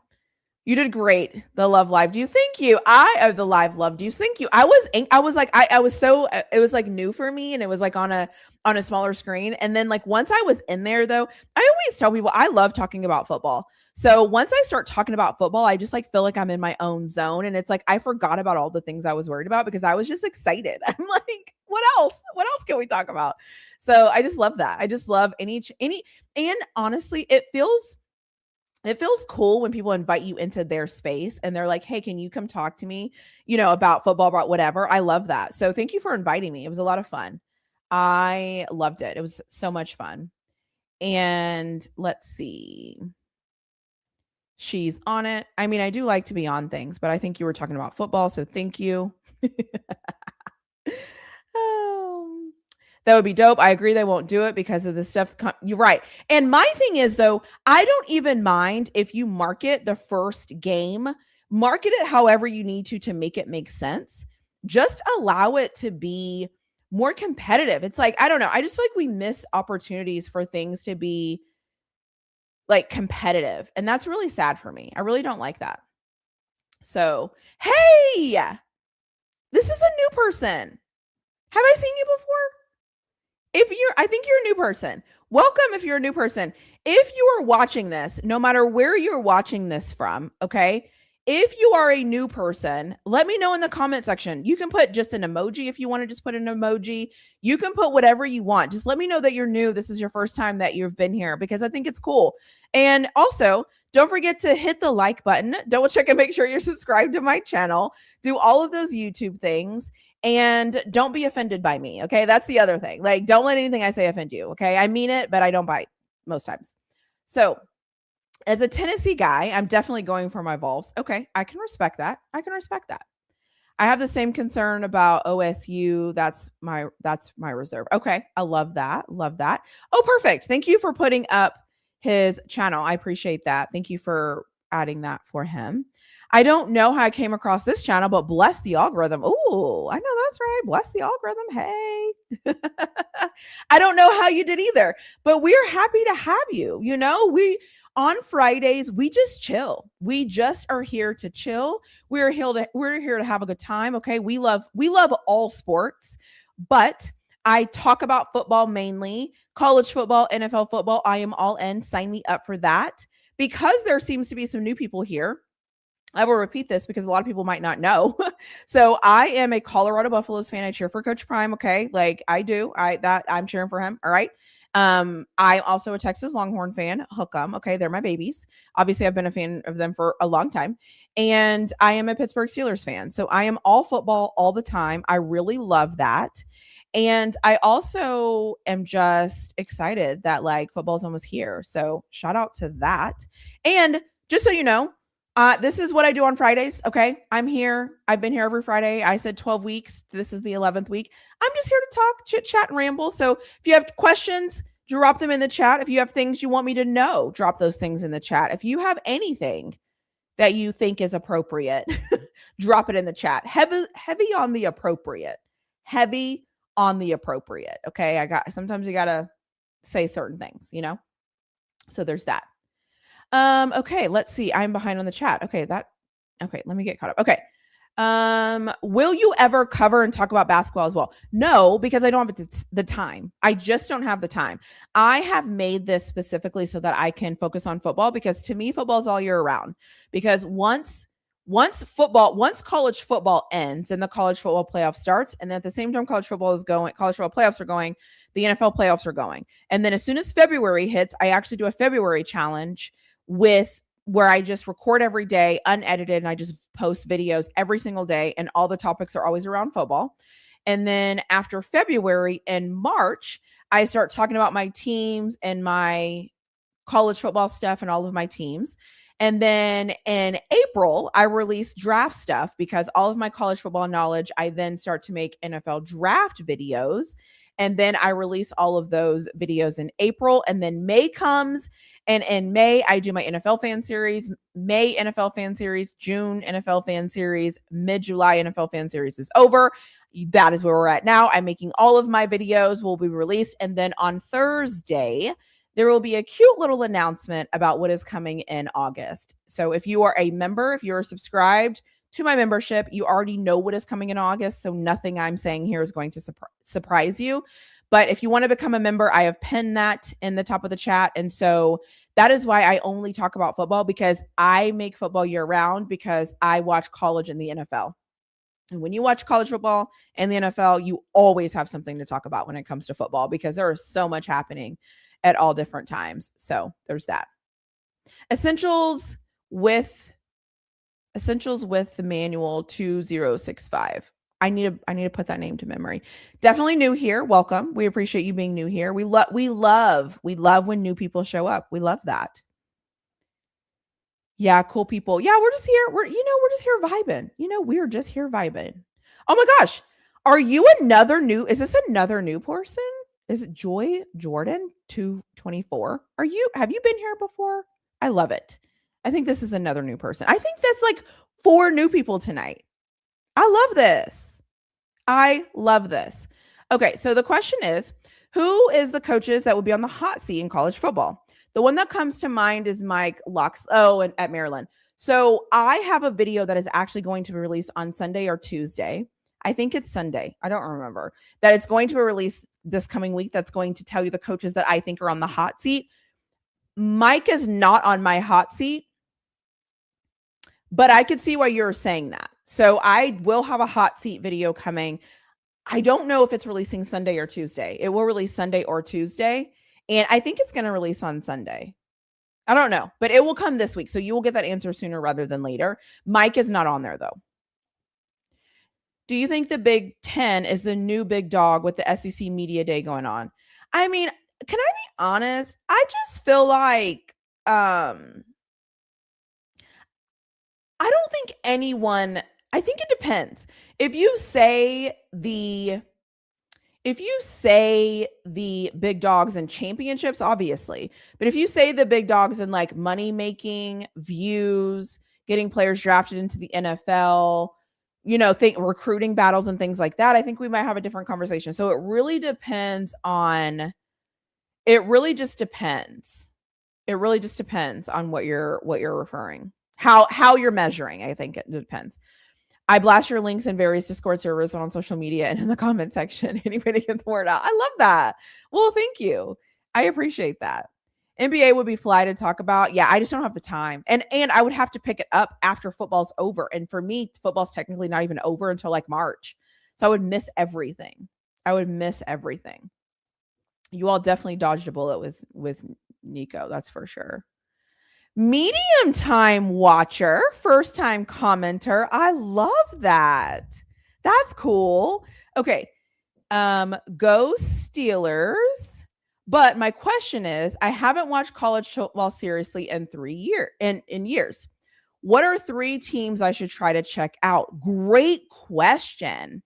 You did great. The love live. Do you thank you? The live loved you. Thank you. I was like, I was so, it was like new for me and it was like on a smaller screen. And then like once I was in there though, I always tell people I love talking about football. So once I start talking about football, I just like feel like I'm in my own zone. And it's like, I forgot about all the things I was worried about because I was just excited. I'm like, what else? What else can we talk about? So I just love that. I just love any, and honestly, it feels cool when people invite you into their space and they're like, hey, can you come talk to me, about football, about whatever. I love that. So thank you for inviting me. It was a lot of fun. I loved it. It was so much fun. And let's see. She's on it. I mean, I do like to be on things, but I think you were talking about football. So thank you. That would be dope. I agree they won't do it because of the stuff. You're right. And my thing is, though, I don't even mind if you market the first game, market it however you need to make it make sense. Just allow it to be more competitive. It's like, I don't know. I just feel like we miss opportunities for things to be like competitive. And that's really sad for me. I really don't like that. So, hey, this is a new person. Have I seen you before? I think you're a new person. Welcome if you're a new person. If you are watching this, no matter where you're watching this from, okay? If you are a new person, let me know in the comment section. You can put just an emoji if you want to just put an emoji. You can put whatever you want. Just let me know that you're new. This is your first time that you've been here because I think it's cool. And also, don't forget to hit the like button. Double check and make sure you're subscribed to my channel. Do all of those YouTube things. And don't be offended by me, okay? That's the other thing. Like, don't let anything I say offend you, okay? I mean it, but I don't bite most times. So, as a Tennessee guy, I'm definitely going for my Vols. Okay, I can respect that. I have the same concern about OSU. That's my reserve. Okay, I love that. Oh, perfect. Thank you for putting up his channel. I appreciate that. Thank you for adding that for him. I don't know how I came across this channel, but bless the algorithm. Oh, I know that's right. Bless the algorithm. Hey. I don't know how you did either, but we're happy to have you. On Fridays, we just chill. We just are here to chill. We're here to have a good time. Okay. We love all sports, but I talk about football mainly, college football, NFL football. I am all in. Sign me up for that because there seems to be some new people here. I will repeat this because a lot of people might not know. So I am a Colorado Buffaloes fan. I cheer for Coach Prime. Okay. Like I do. I'm cheering for him. All right. I'm also a Texas Longhorn fan. Hook 'em. Okay. They're my babies. Obviously I've been a fan of them for a long time. And I am a Pittsburgh Steelers fan. So I am all football all the time. I really love that. And I also am just excited that like football's almost here. So shout out to that. And just so you know, this is what I do on Fridays. Okay. I'm here. I've been here every Friday. I said 12 weeks. This is the 11th week. I'm just here to talk, chit chat, and ramble. So if you have questions, drop them in the chat. If you have things you want me to know, drop those things in the chat. If you have anything that you think is appropriate, drop it in the chat. Heavy on the appropriate. Heavy on the appropriate. Okay. Sometimes you got to say certain things, So there's that. Okay, let's see. I'm behind on the chat. Okay, let me get caught up. Okay. Will you ever cover and talk about basketball as well? No, because I don't have the time. I just don't have the time. I have made this specifically so that I can focus on football because to me, football is all year round. Because once college football ends and the college football playoff starts, and then at the same time college football playoffs are going, the NFL playoffs are going. And then as soon as February hits, I actually do a February challenge where I just record every day unedited and I just post videos every single day and all the topics are always around football. And then after February and March, I start talking about my teams and my college football stuff and all of my teams. And then in April, I release draft stuff because all of my college football knowledge, I then start to make NFL draft videos. And then I release all of those videos in April. And then May comes. And in May, I do my NFL fan series, May NFL fan series, June NFL fan series, mid-July NFL fan series is over. That is where we're at now. I'm making all of my videos will be released. And then on Thursday, there will be a cute little announcement about what is coming in August. So if you are a member, if you're subscribed to my membership, you already know what is coming in August. So nothing I'm saying here is going to surprise you. But if you want to become a member, I have pinned that in the top of the chat. And so that is why I only talk about football, because I make football year round, because I watch college and the NFL. And when you watch college football and the NFL, you always have something to talk about when it comes to football, because there is so much happening at all different times. So there's that. Essentials with the manual 2065. I need to put that name to memory. Definitely new here. Welcome. We appreciate you being new here. We love when new people show up. We love that. Yeah, cool people. Yeah, we're just here. We're just here vibing. We're just here vibing. Oh my gosh. Are you is this another new person? Is it Joy Jordan 224? Have you been here before? I love it. I think this is another new person. I think that's like 4 new people tonight. I love this. Okay, so the question is, who is the coaches that will be on the hot seat in college football? The one that comes to mind is Mike Lux. And at Maryland. So I have a video that is actually going to be released on Sunday or Tuesday. I think it's Sunday. I don't remember. That it's going to be released this coming week. That's going to tell you the coaches that I think are on the hot seat. Mike is not on my hot seat, but I could see why you're saying that. So I will have a hot seat video coming. I don't know if it's releasing Sunday or Tuesday. It will release Sunday or Tuesday. And I think it's going to release on Sunday. I don't know, but it will come this week. So you will get that answer sooner rather than later. Mike is not on there though. Do you think the Big Ten is the new big dog with the SEC Media Day going on? I mean, can I be honest? I just feel like, I don't think I think it depends. If you say the big dogs in championships, obviously, but if you say the big dogs in like money making, views, getting players drafted into the NFL, think recruiting battles and things like that, I think we might have a different conversation. So it really just depends on what you're referring, how you're measuring. I think it depends. I blast your links in various Discord servers on social media and in the comment section. Anybody get the word out. I love that. Well, thank you. I appreciate that. NBA would be fly to talk about. Yeah, I just don't have the time. And I would have to pick it up after football's over. And for me, football's technically not even over until like March. So I would miss everything. You all definitely dodged a bullet with Nico. That's for sure. Medium time watcher, first time commenter. I love that. That's cool. Okay. Go Steelers. But my question is, I haven't watched college football seriously in 3 years. What are 3 teams I should try to check out? Great question.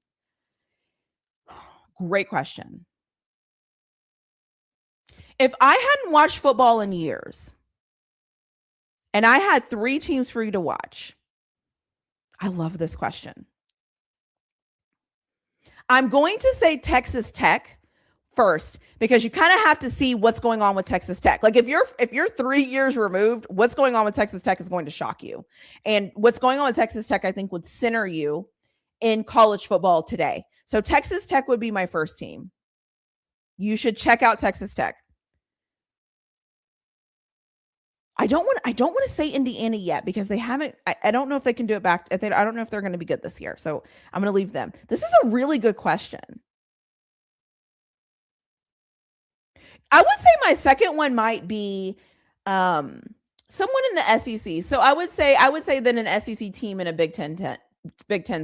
If I hadn't watched football in years, and I had 3 teams for you to watch, I love this question. I'm going to say Texas Tech first, because you kind of have to see what's going on with Texas Tech. Like if you're 3 years removed, what's going on with Texas Tech is going to shock you. And what's going on with Texas Tech, I think, would center you in college football today. So Texas Tech would be my first team. You should check out Texas Tech. I don't want to say Indiana yet, because they haven't. I don't know if they can do it back. I don't know if they're going to be good this year. So I'm going to leave them. This is a really good question. I would say my second one might be someone in the SEC. So I would say then an SEC team in a Big Ten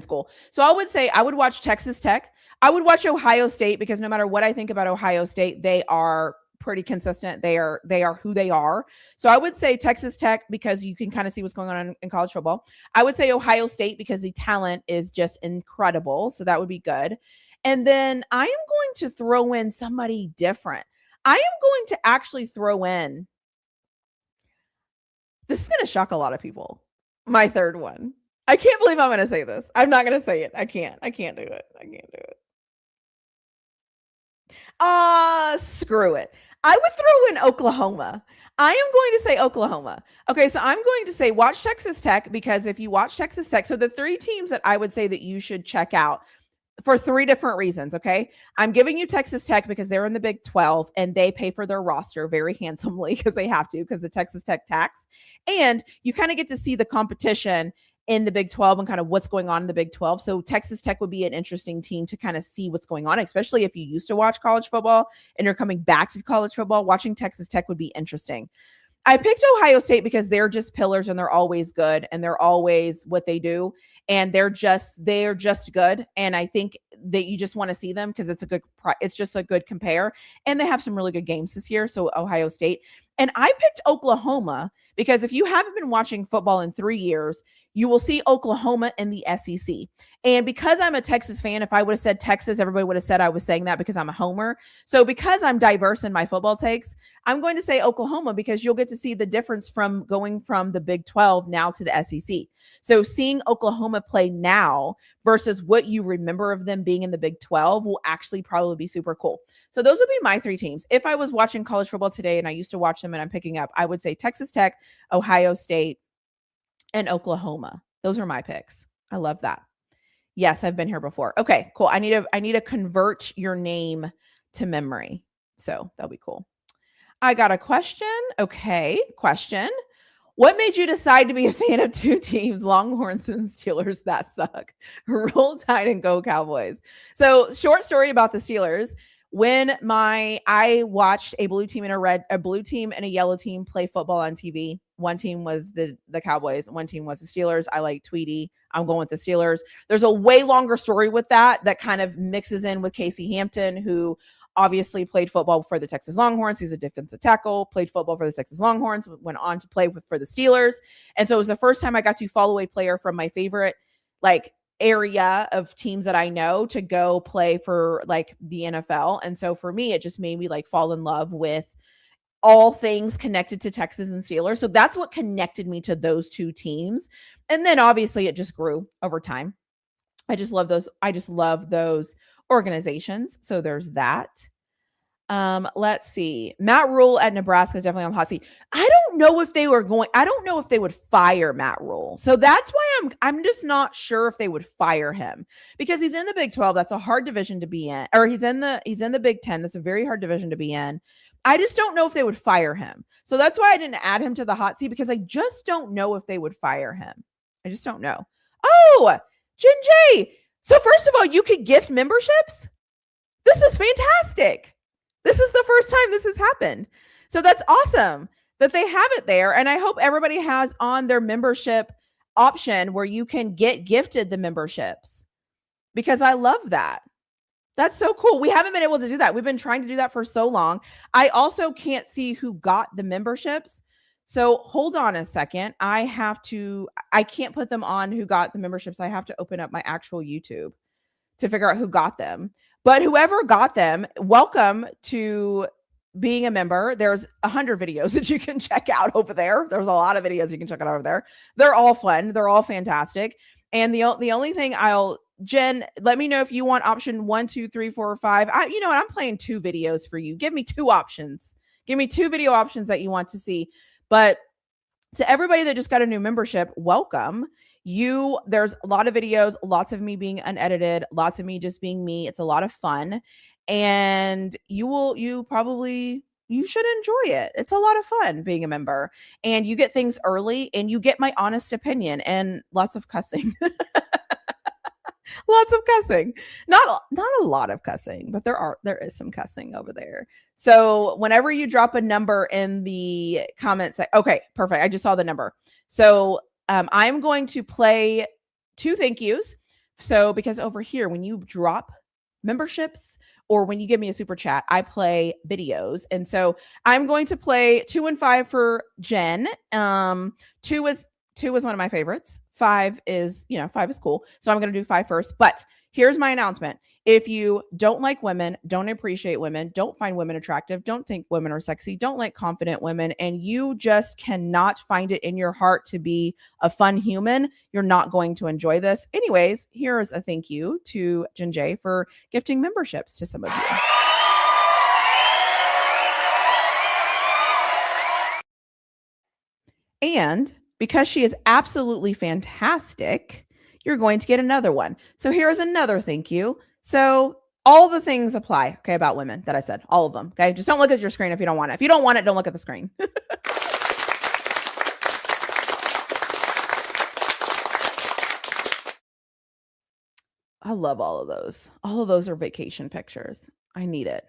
school. So I would say I would watch Texas Tech. I would watch Ohio State, because no matter what I think about Ohio State, they are pretty consistent. They are who they are. So I would say Texas Tech because you can kind of see what's going on in college football. I would say Ohio State because the talent is just incredible. So that would be good. And then I am going to throw in somebody different. I am going to actually throw in, this is going to shock a lot of people, my third one. I can't believe I'm going to say this. I'm not going to say it. I can't do it. Screw it. I would throw in Oklahoma. I am going to say Oklahoma. Okay, so I'm going to say watch Texas Tech because if you watch Texas Tech, so the 3 teams that I would say that you should check out for 3 different reasons, okay? I'm giving you Texas Tech because they're in the Big 12 and they pay for their roster very handsomely because they have to because the Texas Tech tax. And you kind of get to see the competition in the Big 12 and kind of what's going on in the Big 12. So Texas Tech would be an interesting team to kind of see what's going on, especially if you used to watch college football and you're coming back to college football. Watching Texas Tech would be interesting. I picked Ohio State because they're just pillars and they're always good and they're always what they do. And they're just good. And I think that you just want to see them because it's just a good compare. And they have some really good games this year. So Ohio State. And I picked Oklahoma because if you haven't been watching football in 3 years, you will see Oklahoma in the SEC. And because I'm a Texas fan, if I would have said Texas, everybody would have said I was saying that because I'm a homer. So because I'm diverse in my football takes, I'm going to say Oklahoma because you'll get to see the difference from going from the Big 12 now to the SEC. So seeing Oklahoma play now versus what you remember of them being in the Big 12 will actually probably be super cool. So those would be my 3 teams. If I was watching college football today and I used to watch them and I'm picking up, I would say Texas Tech, Ohio State, and Oklahoma. Those are my picks. I love that. Yes, I've been here before. Okay, cool. I need to convert your name to memory. So that'll be cool. I got a question. Okay, question. What made you decide to be a fan of 2 teams, Longhorns and Steelers that suck? Roll Tide and go Cowboys. So short story about the Steelers. When I watched a blue team and a blue team and a yellow team play football on TV. One team was the Cowboys. One team was the Steelers. I like Tweety. I'm going with the Steelers. There's a way longer story with that kind of mixes in with Casey Hampton, who obviously played football for the Texas Longhorns. He's a defensive tackle, played football for the Texas Longhorns, went on to play for the Steelers. And so it was the first time I got to follow a player from my favorite, area of teams that I know to go play for the NFL. And so for me, it just made me fall in love with all things connected to Texas and Steelers. So that's what connected me to those 2 teams. And then obviously it just grew over time. I just love those organizations. So there's that. Let's see. Matt Rule at Nebraska is definitely on the hot seat. I don't know if they would fire Matt Rule. So that's why I'm just not sure if they would fire him because he's in the Big 12. That's a hard division to be in, or he's in the Big 10. That's a very hard division to be in. I just don't know if they would fire him. So that's why I didn't add him to the hot seat because I just don't know if they would fire him. I just don't know. Oh, Jen J. So first of all, you could gift memberships. This is fantastic. This is the first time this has happened. So that's awesome that they have it there. And I hope everybody has on their membership option where you can get gifted the memberships because I love that. That's so cool. We haven't been able to do that. We've been trying to do that for so long. I also can't see who got the memberships. So hold on a second. I can't put them on who got the memberships. I have to open up my actual YouTube to figure out who got them. But whoever got them, welcome to being a member. There's 100 videos that you can check out over there. There's a lot of videos you can check out over there. They're all fun. They're all fantastic. And the only thing Jen, let me know if you want option 1, 2, 3, 4, or 5. I'm playing 2 videos for you. Give me 2 options. Give me 2 video options that you want to see. But to everybody that just got a new membership, welcome. There's a lot of videos, lots of me being unedited, lots of me just being me. It's a lot of fun. And you should enjoy it. It's a lot of fun being a member. And you get things early and you get my honest opinion and lots of cussing. Lots of cussing. Not a lot of cussing, but there is some cussing over there. So whenever you drop a number in the comments, okay, perfect. I just saw the number. So I'm going to play 2 thank yous. So because over here, when you drop memberships or when you give me a super chat, I play videos. And so I'm going to play 2 and 5 for Jen. 2 is one of my favorites. 5 is cool. So I'm going to do 5 first. But here's my announcement. If you don't like women, don't appreciate women, don't find women attractive, don't think women are sexy, don't like confident women, and you just cannot find it in your heart to be a fun human, you're not going to enjoy this. Anyways, here's a thank you to Jen J for gifting memberships to some of you. And because she is absolutely fantastic, you're going to get another one. So here's another thank you. So all the things apply, okay, about women that I said, all of them, okay? Just don't look at your screen if you don't want it. If you don't want it, don't look at the screen. I love all of those. All of those are vacation pictures. I need it.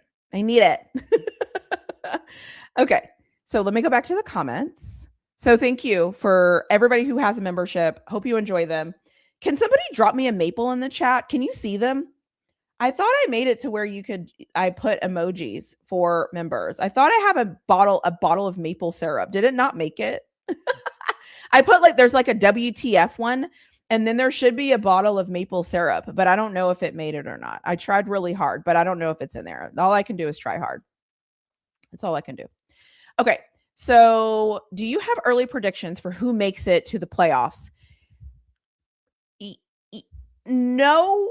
Okay, so let me go back to the comments. So thank you for everybody who has a membership. Hope you enjoy them. Can somebody drop me a maple in the chat? Can you see them? I thought I made it to where I put emojis for members. I thought I have a bottle of maple syrup. Did it not make it? I put there's like a WTF one, and then there should be a bottle of maple syrup, but I don't know if it made it or not. I tried really hard, but I don't know if it's in there. All I can do is try hard. That's all I can do. Okay. So do you have early predictions for who makes it to the playoffs? No.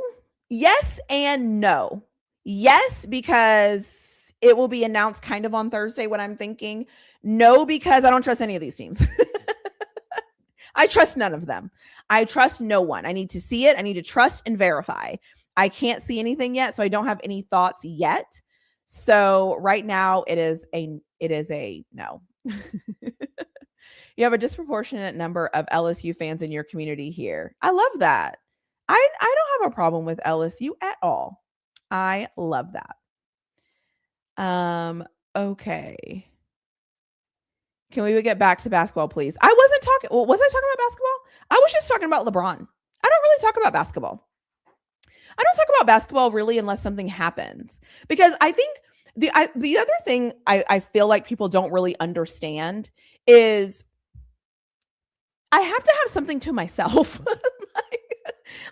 Yes and no. Yes, because it will be announced kind of on Thursday, what I'm thinking. No, because I don't trust any of these teams. I trust none of them. I trust no one. I need to see it. I need to trust and verify. I can't see anything yet, so I don't have any thoughts yet. So right now it is a no. You have a disproportionate number of LSU fans in your community here. I love that. I don't have a problem with LSU at all. I love that. Okay. Can we get back to basketball, please? Was I talking about basketball? I was just talking about LeBron. I don't really talk about basketball. I don't talk about basketball really unless something happens. Because I think the other thing I feel like people don't really understand is I have to have something to myself.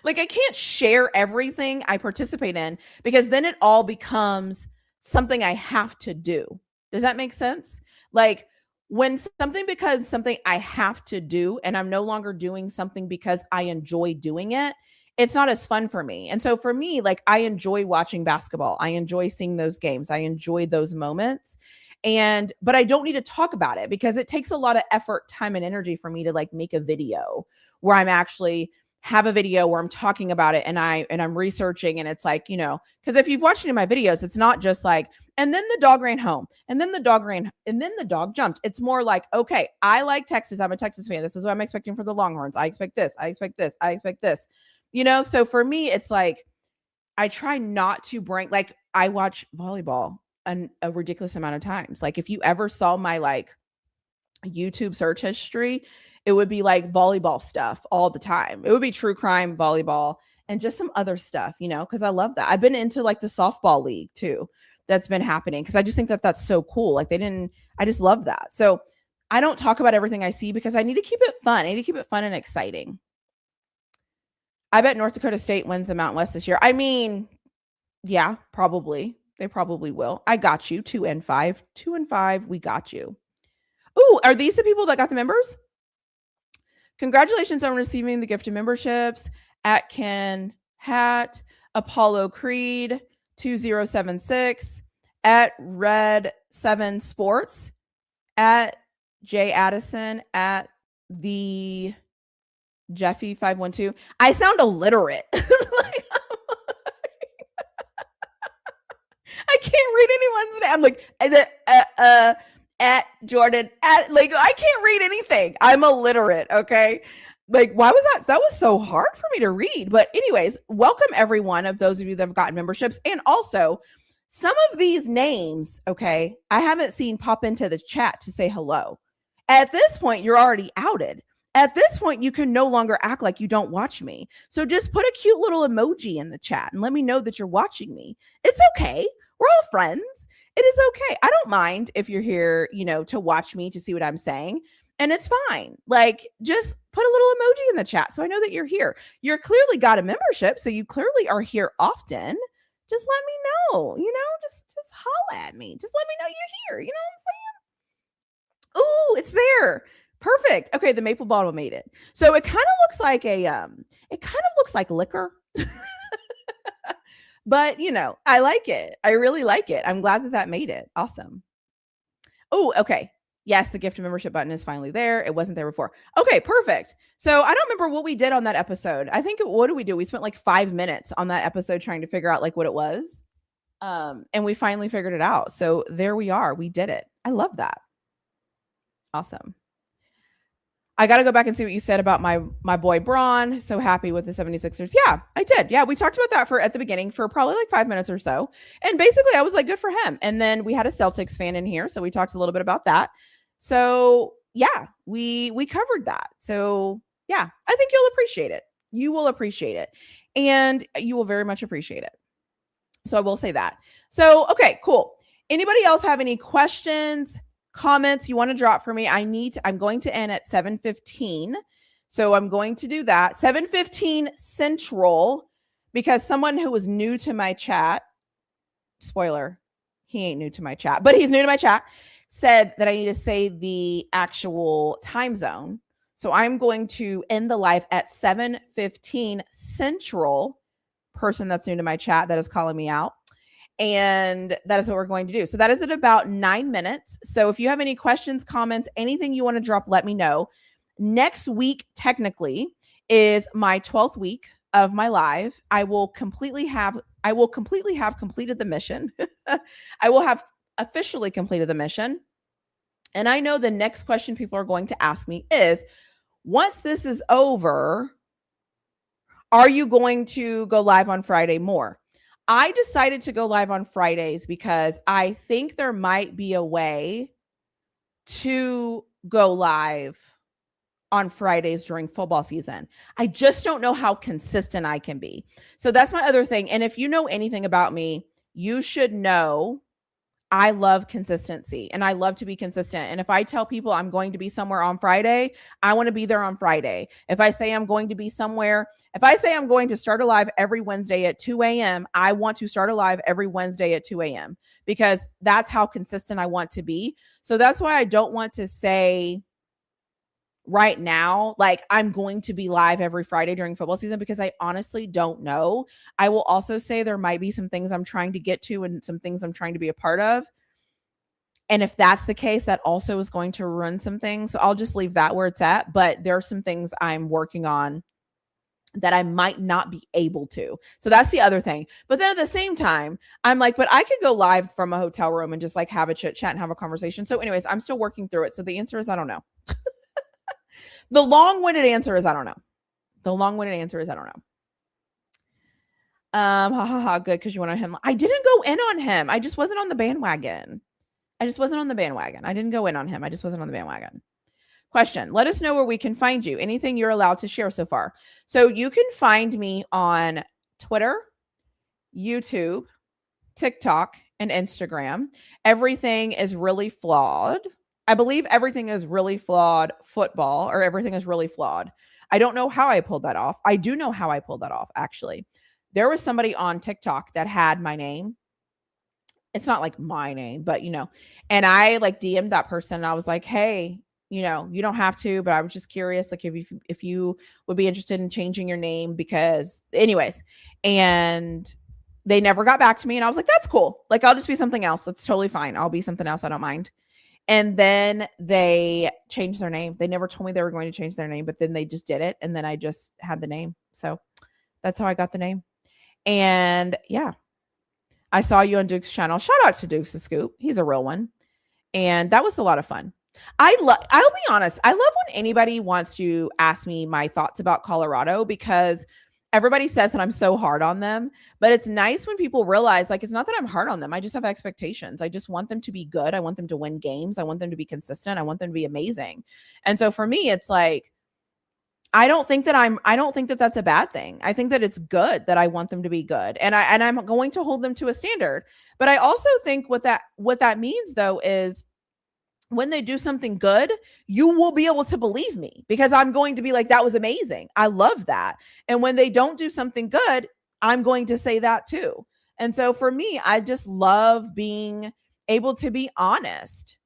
Like I can't share everything I participate in because then it all becomes something I have to do. Does that make sense? Like when something becomes something I have to do and I'm no longer doing something because I enjoy doing it, it's not as fun for me. And so for me, like I enjoy watching basketball. I enjoy seeing those games. I enjoy those moments. But I don't need to talk about it because it takes a lot of effort, time, and energy for me to like make a video where I'm actually have a video where I'm talking about it and I'm researching, and it's like, because if you've watched any of my videos, it's not just like, and then the dog ran home and then the dog jumped. It's more like, okay, I like Texas. I'm a Texas fan. This is what I'm expecting for the Longhorns. I expect this. I expect this. I expect this. So for me, it's like, I try not to bring, like I watch volleyball a ridiculous amount of times. Like if you ever saw my like YouTube search history, it would be like volleyball stuff all the time. It would be true crime, volleyball, and just some other stuff, because I love that. I've been into like the softball league too. That's been happening because I just think that that's so cool. Like I just love that. So I don't talk about everything I see because I need to keep it fun. I need to keep it fun and exciting. I bet North Dakota State wins the Mountain West this year. I mean, yeah, probably. They probably will. I got you. 2 and 5. 2 and 5. We got you. Ooh, are these the people that got the members? Congratulations on receiving the gift of memberships at Ken Hat, Apollo Creed 2076, at Red 7 Sports, at Jay Addison, at the Jeffy 512. I sound illiterate. I can't read anyone's name. I'm like, at Jordan, like I can't read anything. I'm illiterate. Okay. Like, why was that? That was so hard for me to read. But anyways, welcome every one of those of you that have gotten memberships. And also some of these names, okay, I haven't seen pop into the chat to say hello. At this point, you're already outed. At this point, you can no longer act like you don't watch me. So just put a cute little emoji in the chat and let me know that you're watching me. It's okay. We're all friends. It is okay. I don't mind if you're here, to watch me, to see what I'm saying. And it's fine. Like, just put a little emoji in the chat so I know that you're here. You're clearly got a membership, so you clearly are here often. Just let me know, just holla at me. Just let me know you're here. You know what I'm saying? Oh, it's there. Perfect. Okay, the maple bottle made it. So it kind of looks like liquor. But, I like it. I really like it. I'm glad that made it. Awesome. Oh, okay. Yes, the gift membership button is finally there. It wasn't there before. Okay, perfect. So I don't remember what we did on that episode. I think, what did we do? We spent like 5 minutes on that episode trying to figure out like what it was. And we finally figured it out. So there we are. We did it. I love that. Awesome. I got to go back and see what you said about my boy Braun. So happy with the 76ers. Yeah, I did. Yeah, we talked about that at the beginning for probably like 5 minutes or so. And basically I was like, good for him. And then we had a Celtics fan in here. So we talked a little bit about that. So yeah, we covered that. So yeah, I think you'll appreciate it. You will appreciate it. And you will very much appreciate it. So I will say that. So, okay, cool. Anybody else have any questions, comments you want to drop for me? I'm going to end at 7:15. So I'm going to do that. 7:15 Central, because someone who was new to my chat, spoiler, he ain't new to my chat, but he's new to my chat, said that I need to say the actual time zone. So I'm going to end the live at 7:15 Central. Person that's new to my chat that is calling me out. And that is what we're going to do. So that is at about 9 minutes. So if you have any questions, comments, anything you want to drop, let me know. Next week, technically, is my 12th week of my live. I will completely have completed the mission. I will have officially completed the mission. And I know the next question people are going to ask me is, once this is over, are you going to go live on Friday more? I decided to go live on Fridays because I think there might be a way to go live on Fridays during football season. I just don't know how consistent I can be. So that's my other thing. And if you know anything about me, you should know I love consistency and I love to be consistent. And if I tell people I'm going to be somewhere on Friday, I want to be there on Friday. If I say I'm going to be somewhere, if I say I'm going to start a live every Wednesday at 2 a.m., I want to start a live every Wednesday at 2 a.m. because that's how consistent I want to be. So that's why I don't want to say right now, like I'm going to be live every Friday during football season, because I honestly don't know. I will also say there might be some things I'm trying to get to and some things I'm trying to be a part of. And if that's the case, that also is going to ruin some things. So I'll just leave that where it's at. But there are some things I'm working on that I might not be able to. So that's the other thing. But then at the same time, I'm like, but I could go live from a hotel room and just like have a chit chat and have a conversation. So anyways, I'm still working through it. So the answer is, I don't know. The long-winded answer is, I don't know. Good, because you went on him. I didn't go in on him. I just wasn't on the bandwagon. I didn't go in on him. I just wasn't on the bandwagon. Question. Let us know where we can find you. Anything you're allowed to share so far. So you can find me on Twitter, YouTube, TikTok, and Instagram. Everything is really flawed. I believe everything is really flawed football, or everything is really flawed. I don't know how I pulled that off. I do know how I pulled that off, actually. There was somebody on TikTok that had my name. It's not like my name, but and I like DM'd that person and I was like, hey, you don't have to, but I was just curious, like if you would be interested in changing your name, because anyways, and they never got back to me. And I was like, that's cool. Like, I'll just be something else. That's totally fine. I'll be something else. I don't mind. And then they changed their name. They never told me they were going to change their name, but then they just did it. And then I just had the name. So that's how I got the name. And yeah, I saw you on Duke's channel. Shout out to Duke's the Scoop. He's a real one. And that was a lot of fun. I'll be honest. I love when anybody wants to ask me my thoughts about Colorado, because everybody says that I'm so hard on them, but it's nice when people realize, like, it's not that I'm hard on them. I just have expectations. I just want them to be good. I want them to win games. I want them to be consistent. I want them to be amazing. And so for me, it's like, I don't think that that's a bad thing. I think that it's good that I want them to be good. And I'm going to hold them to a standard. But I also think what that means though is when they do something good, you will be able to believe me because I'm going to be like, that was amazing. I love that. And when they don't do something good, I'm going to say that too. And so for me, I just love being able to be honest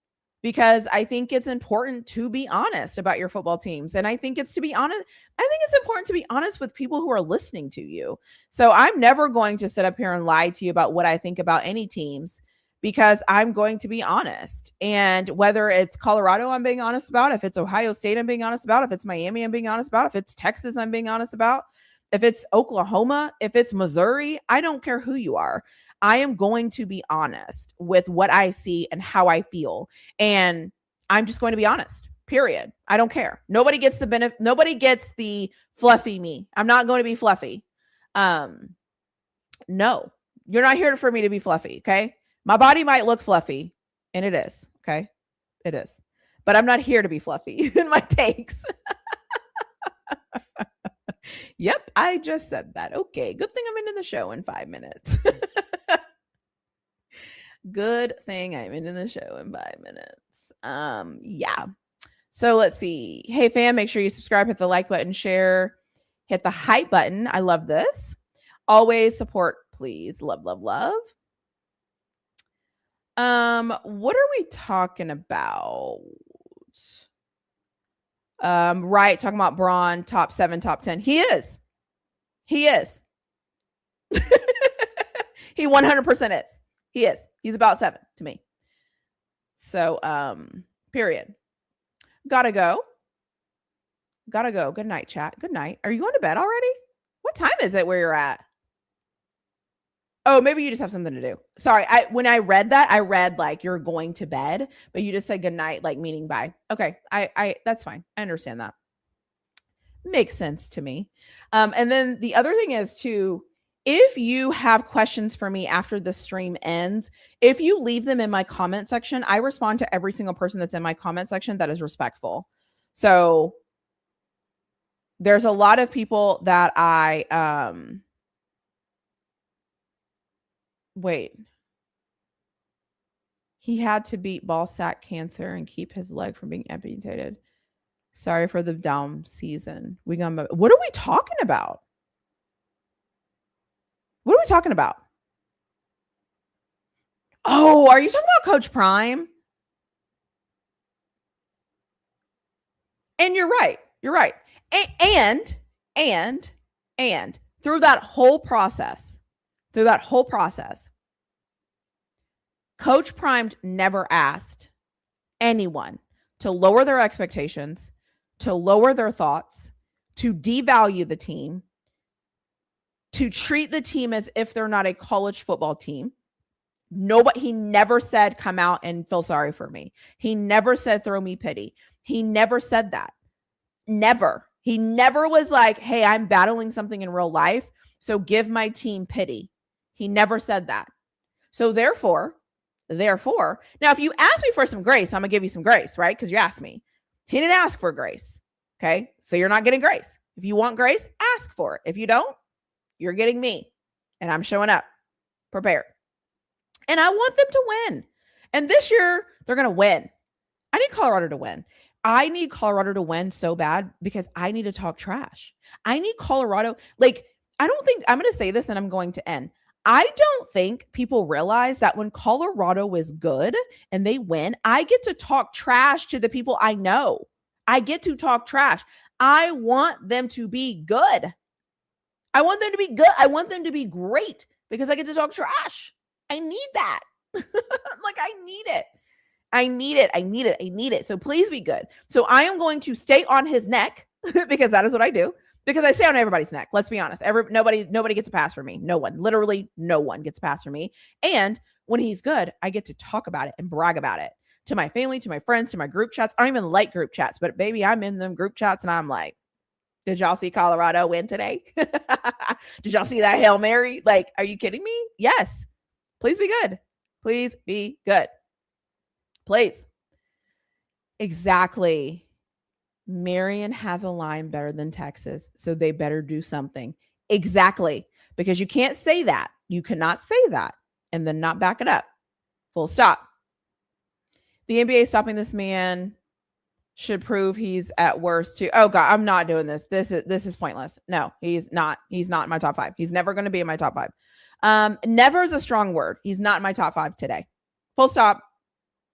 because I think it's important to be honest about your football teams. And I think it's important to be honest with people who are listening to you. So I'm never going to sit up here and lie to you about what I think about any teams because I'm going to be honest. And whether it's Colorado, I'm being honest about, if it's Ohio State, I'm being honest about, if it's Miami, I'm being honest about, if it's Texas, I'm being honest about, if it's Oklahoma, if it's Missouri, I don't care who you are. I am going to be honest with what I see and how I feel. And I'm just going to be honest, period. I don't care. Nobody gets the benefit. Nobody gets the fluffy me. I'm not going to be fluffy. No, you're not here for me to be fluffy. Okay. My body might look fluffy and it is. Okay. It is, but I'm not here to be fluffy in my takes. Yep. I just said that. Okay. Good thing I'm into the show in 5 minutes. Good thing I'm into the show in 5 minutes. Yeah. So let's see. Hey fam, make sure you subscribe, hit the like button, share, hit the hype button. I love this. Always support, please. Love, love, love. What are we talking about? Right, talking about Braun, top 7, top 10. He is. He 100% is. He is. He's about 7 to me. So, period. Gotta go. Good night, chat. Good night. Are you going to bed already? What time is it where you're at? Oh, maybe you just have something to do. Sorry. When I read that, I read like you're going to bed, but you just said good night, like meaning bye. Okay. That's fine. I understand that. Makes sense to me. And then the other thing is too, if you have questions for me after the stream ends, if you leave them in my comment section, I respond to every single person that's in my comment section that is respectful. So there's a lot of people that wait. He had to beat ball sack cancer and keep his leg from being amputated. Sorry for the down season. What are we talking about? What are we talking about? Oh, are you talking about Coach Prime? And you're right. You're right. And through that whole process, Coach Prime never asked anyone to lower their expectations, to lower their thoughts, to devalue the team, to treat the team as if they're not a college football team. He never said, come out and feel sorry for me. He never said, throw me pity. He never said that. Never. He never was like, hey, I'm battling something in real life, so give my team pity. He never said that. So therefore, now if you ask me for some grace, I'm going to give you some grace, right? Because you asked me. He didn't ask for grace. Okay. So you're not getting grace. If you want grace, ask for it. If you don't, you're getting me. And I'm showing up prepared. And I want them to win. And this year, they're going to win. I need Colorado to win. I need Colorado to win so bad because I need to talk trash. I need Colorado. Like, I'm going to say this and I'm going to end. I don't think people realize that when Colorado is good and they win, I get to talk trash to the people I know. I get to talk trash. I want them to be good. I want them to be good. I want them to be great because I get to talk trash. I need that. Like, I need it. I need it. So please be good. So I am going to stay on his neck because that is what I do. Because I stay on everybody's neck. Let's be honest. Nobody gets a pass for me. No one. Literally no one gets a pass for me. And when he's good, I get to talk about it and brag about it to my family, to my friends, to my group chats. I don't even like group chats, but baby, I'm in them group chats and I'm like, did y'all see Colorado win today? Did y'all see that Hail Mary? Like, are you kidding me? Yes. Please be good. Please be good. Please. Exactly. Marion has a line better than Texas, so they better do something. Exactly. Because you can't say that. You cannot say that and then not back it up. Full stop. The NBA stopping this man should prove he's at worst too. Oh God, I'm not doing this. This is pointless. No, he's not. He's not in my top 5. He's never going to be in my top 5. Never is a strong word. He's not in my top 5 today. Full stop.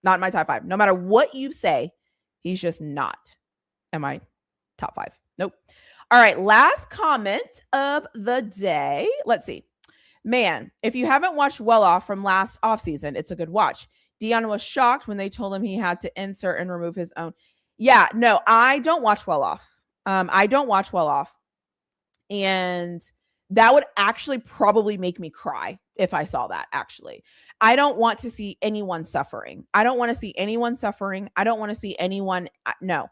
Not in my top 5. No matter what you say, he's just not in my top 5. Nope. All right. Last comment of the day. Let's see. Man, if you haven't watched Well Off from last offseason, it's a good watch. Dion was shocked when they told him he had to insert and remove his own. Yeah, no, I don't watch Well Off. I don't watch Well Off. And that would actually probably make me cry if I saw that, actually. I don't want to see anyone suffering. I don't want to see anyone suffering. I don't want to see anyone. No.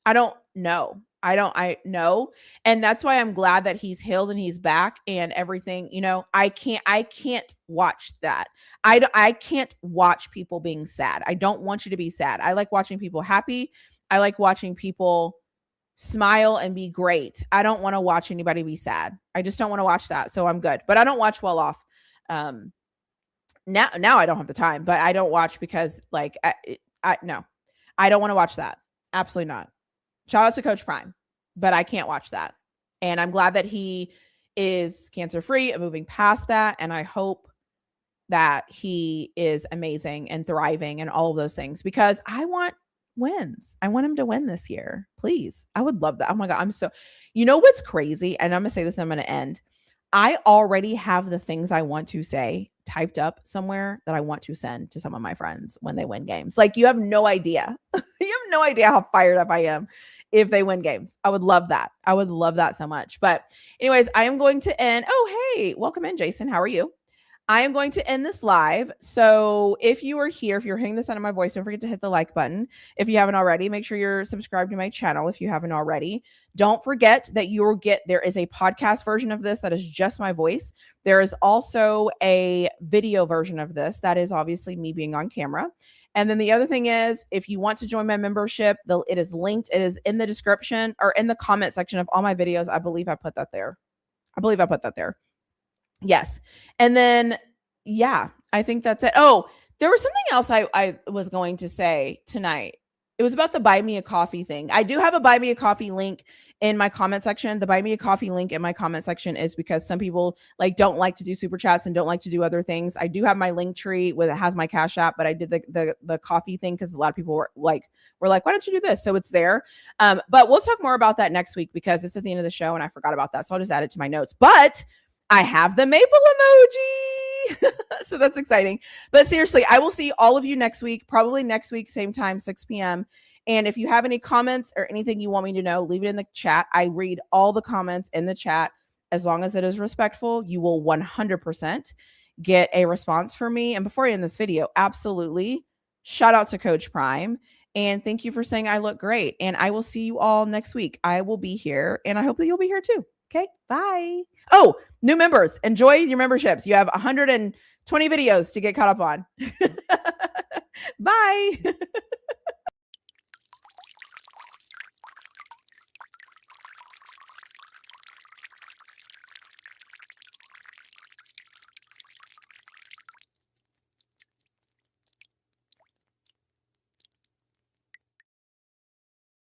I don't know. I know. And that's why I'm glad that he's healed and he's back and everything. You know, I can't watch that. I can't watch people being sad. I don't want you to be sad. I like watching people happy. I like watching people smile and be great. I don't want to watch anybody be sad. I just don't want to watch that. So I'm good. But I don't watch Well Off. Now I don't have the time, but I don't watch because like no, I don't want to watch that. Absolutely not. Shout out to Coach Prime, but I can't watch that. And I'm glad that he is cancer-free and moving past that. And I hope that he is amazing and thriving and all of those things because I want wins. I want him to win this year. Please. I would love that. Oh my God. You know what's crazy? And I'm going to say this and I'm going to end. I already have the things I want to say typed up somewhere that I want to send to some of my friends when they win games. Like you have no idea. You have no idea how fired up I am if they win games. I would love that. I would love that so much. But anyways, I am going to end. Oh, hey, welcome in, Jason. How are you? I am going to end this live. So if you are here, if you're hearing the sound of my voice, don't forget to hit the like button. If you haven't already, make sure you're subscribed to my channel if you haven't already. Don't forget that there is a podcast version of this that is just my voice. There is also a video version of this that is obviously me being on camera. And then the other thing is, if you want to join my membership, it is linked. It is in the description or in the comment section of all my videos. I believe I put that there. Yes. And then, yeah, I think that's it. Oh, there was something else I was going to say tonight. It was about the Buy Me a Coffee thing. I do have a Buy Me a Coffee link in my comment section. The Buy Me a Coffee link in my comment section is because some people like don't like to do super chats and don't like to do other things. I do have my link tree with it has my Cash App, but I did the coffee thing because a lot of people were like, why don't you do this? So it's there. But we'll talk more about that next week because it's at the end of the show and I forgot about that. So I'll just add it to my notes. But I have the maple emoji. So that's exciting. But seriously, I will see all of you next week, probably next week, same time, 6 p.m. And if you have any comments or anything you want me to know, leave it in the chat. I read all the comments in the chat. As long as it is respectful, you will 100% get a response from me. And before I end this video, absolutely shout out to Coach Prime. And thank you for saying I look great. And I will see you all next week. I will be here and I hope that you'll be here too. Okay, bye. Oh, new members, enjoy your memberships. You have 120 videos to get caught up on. Bye.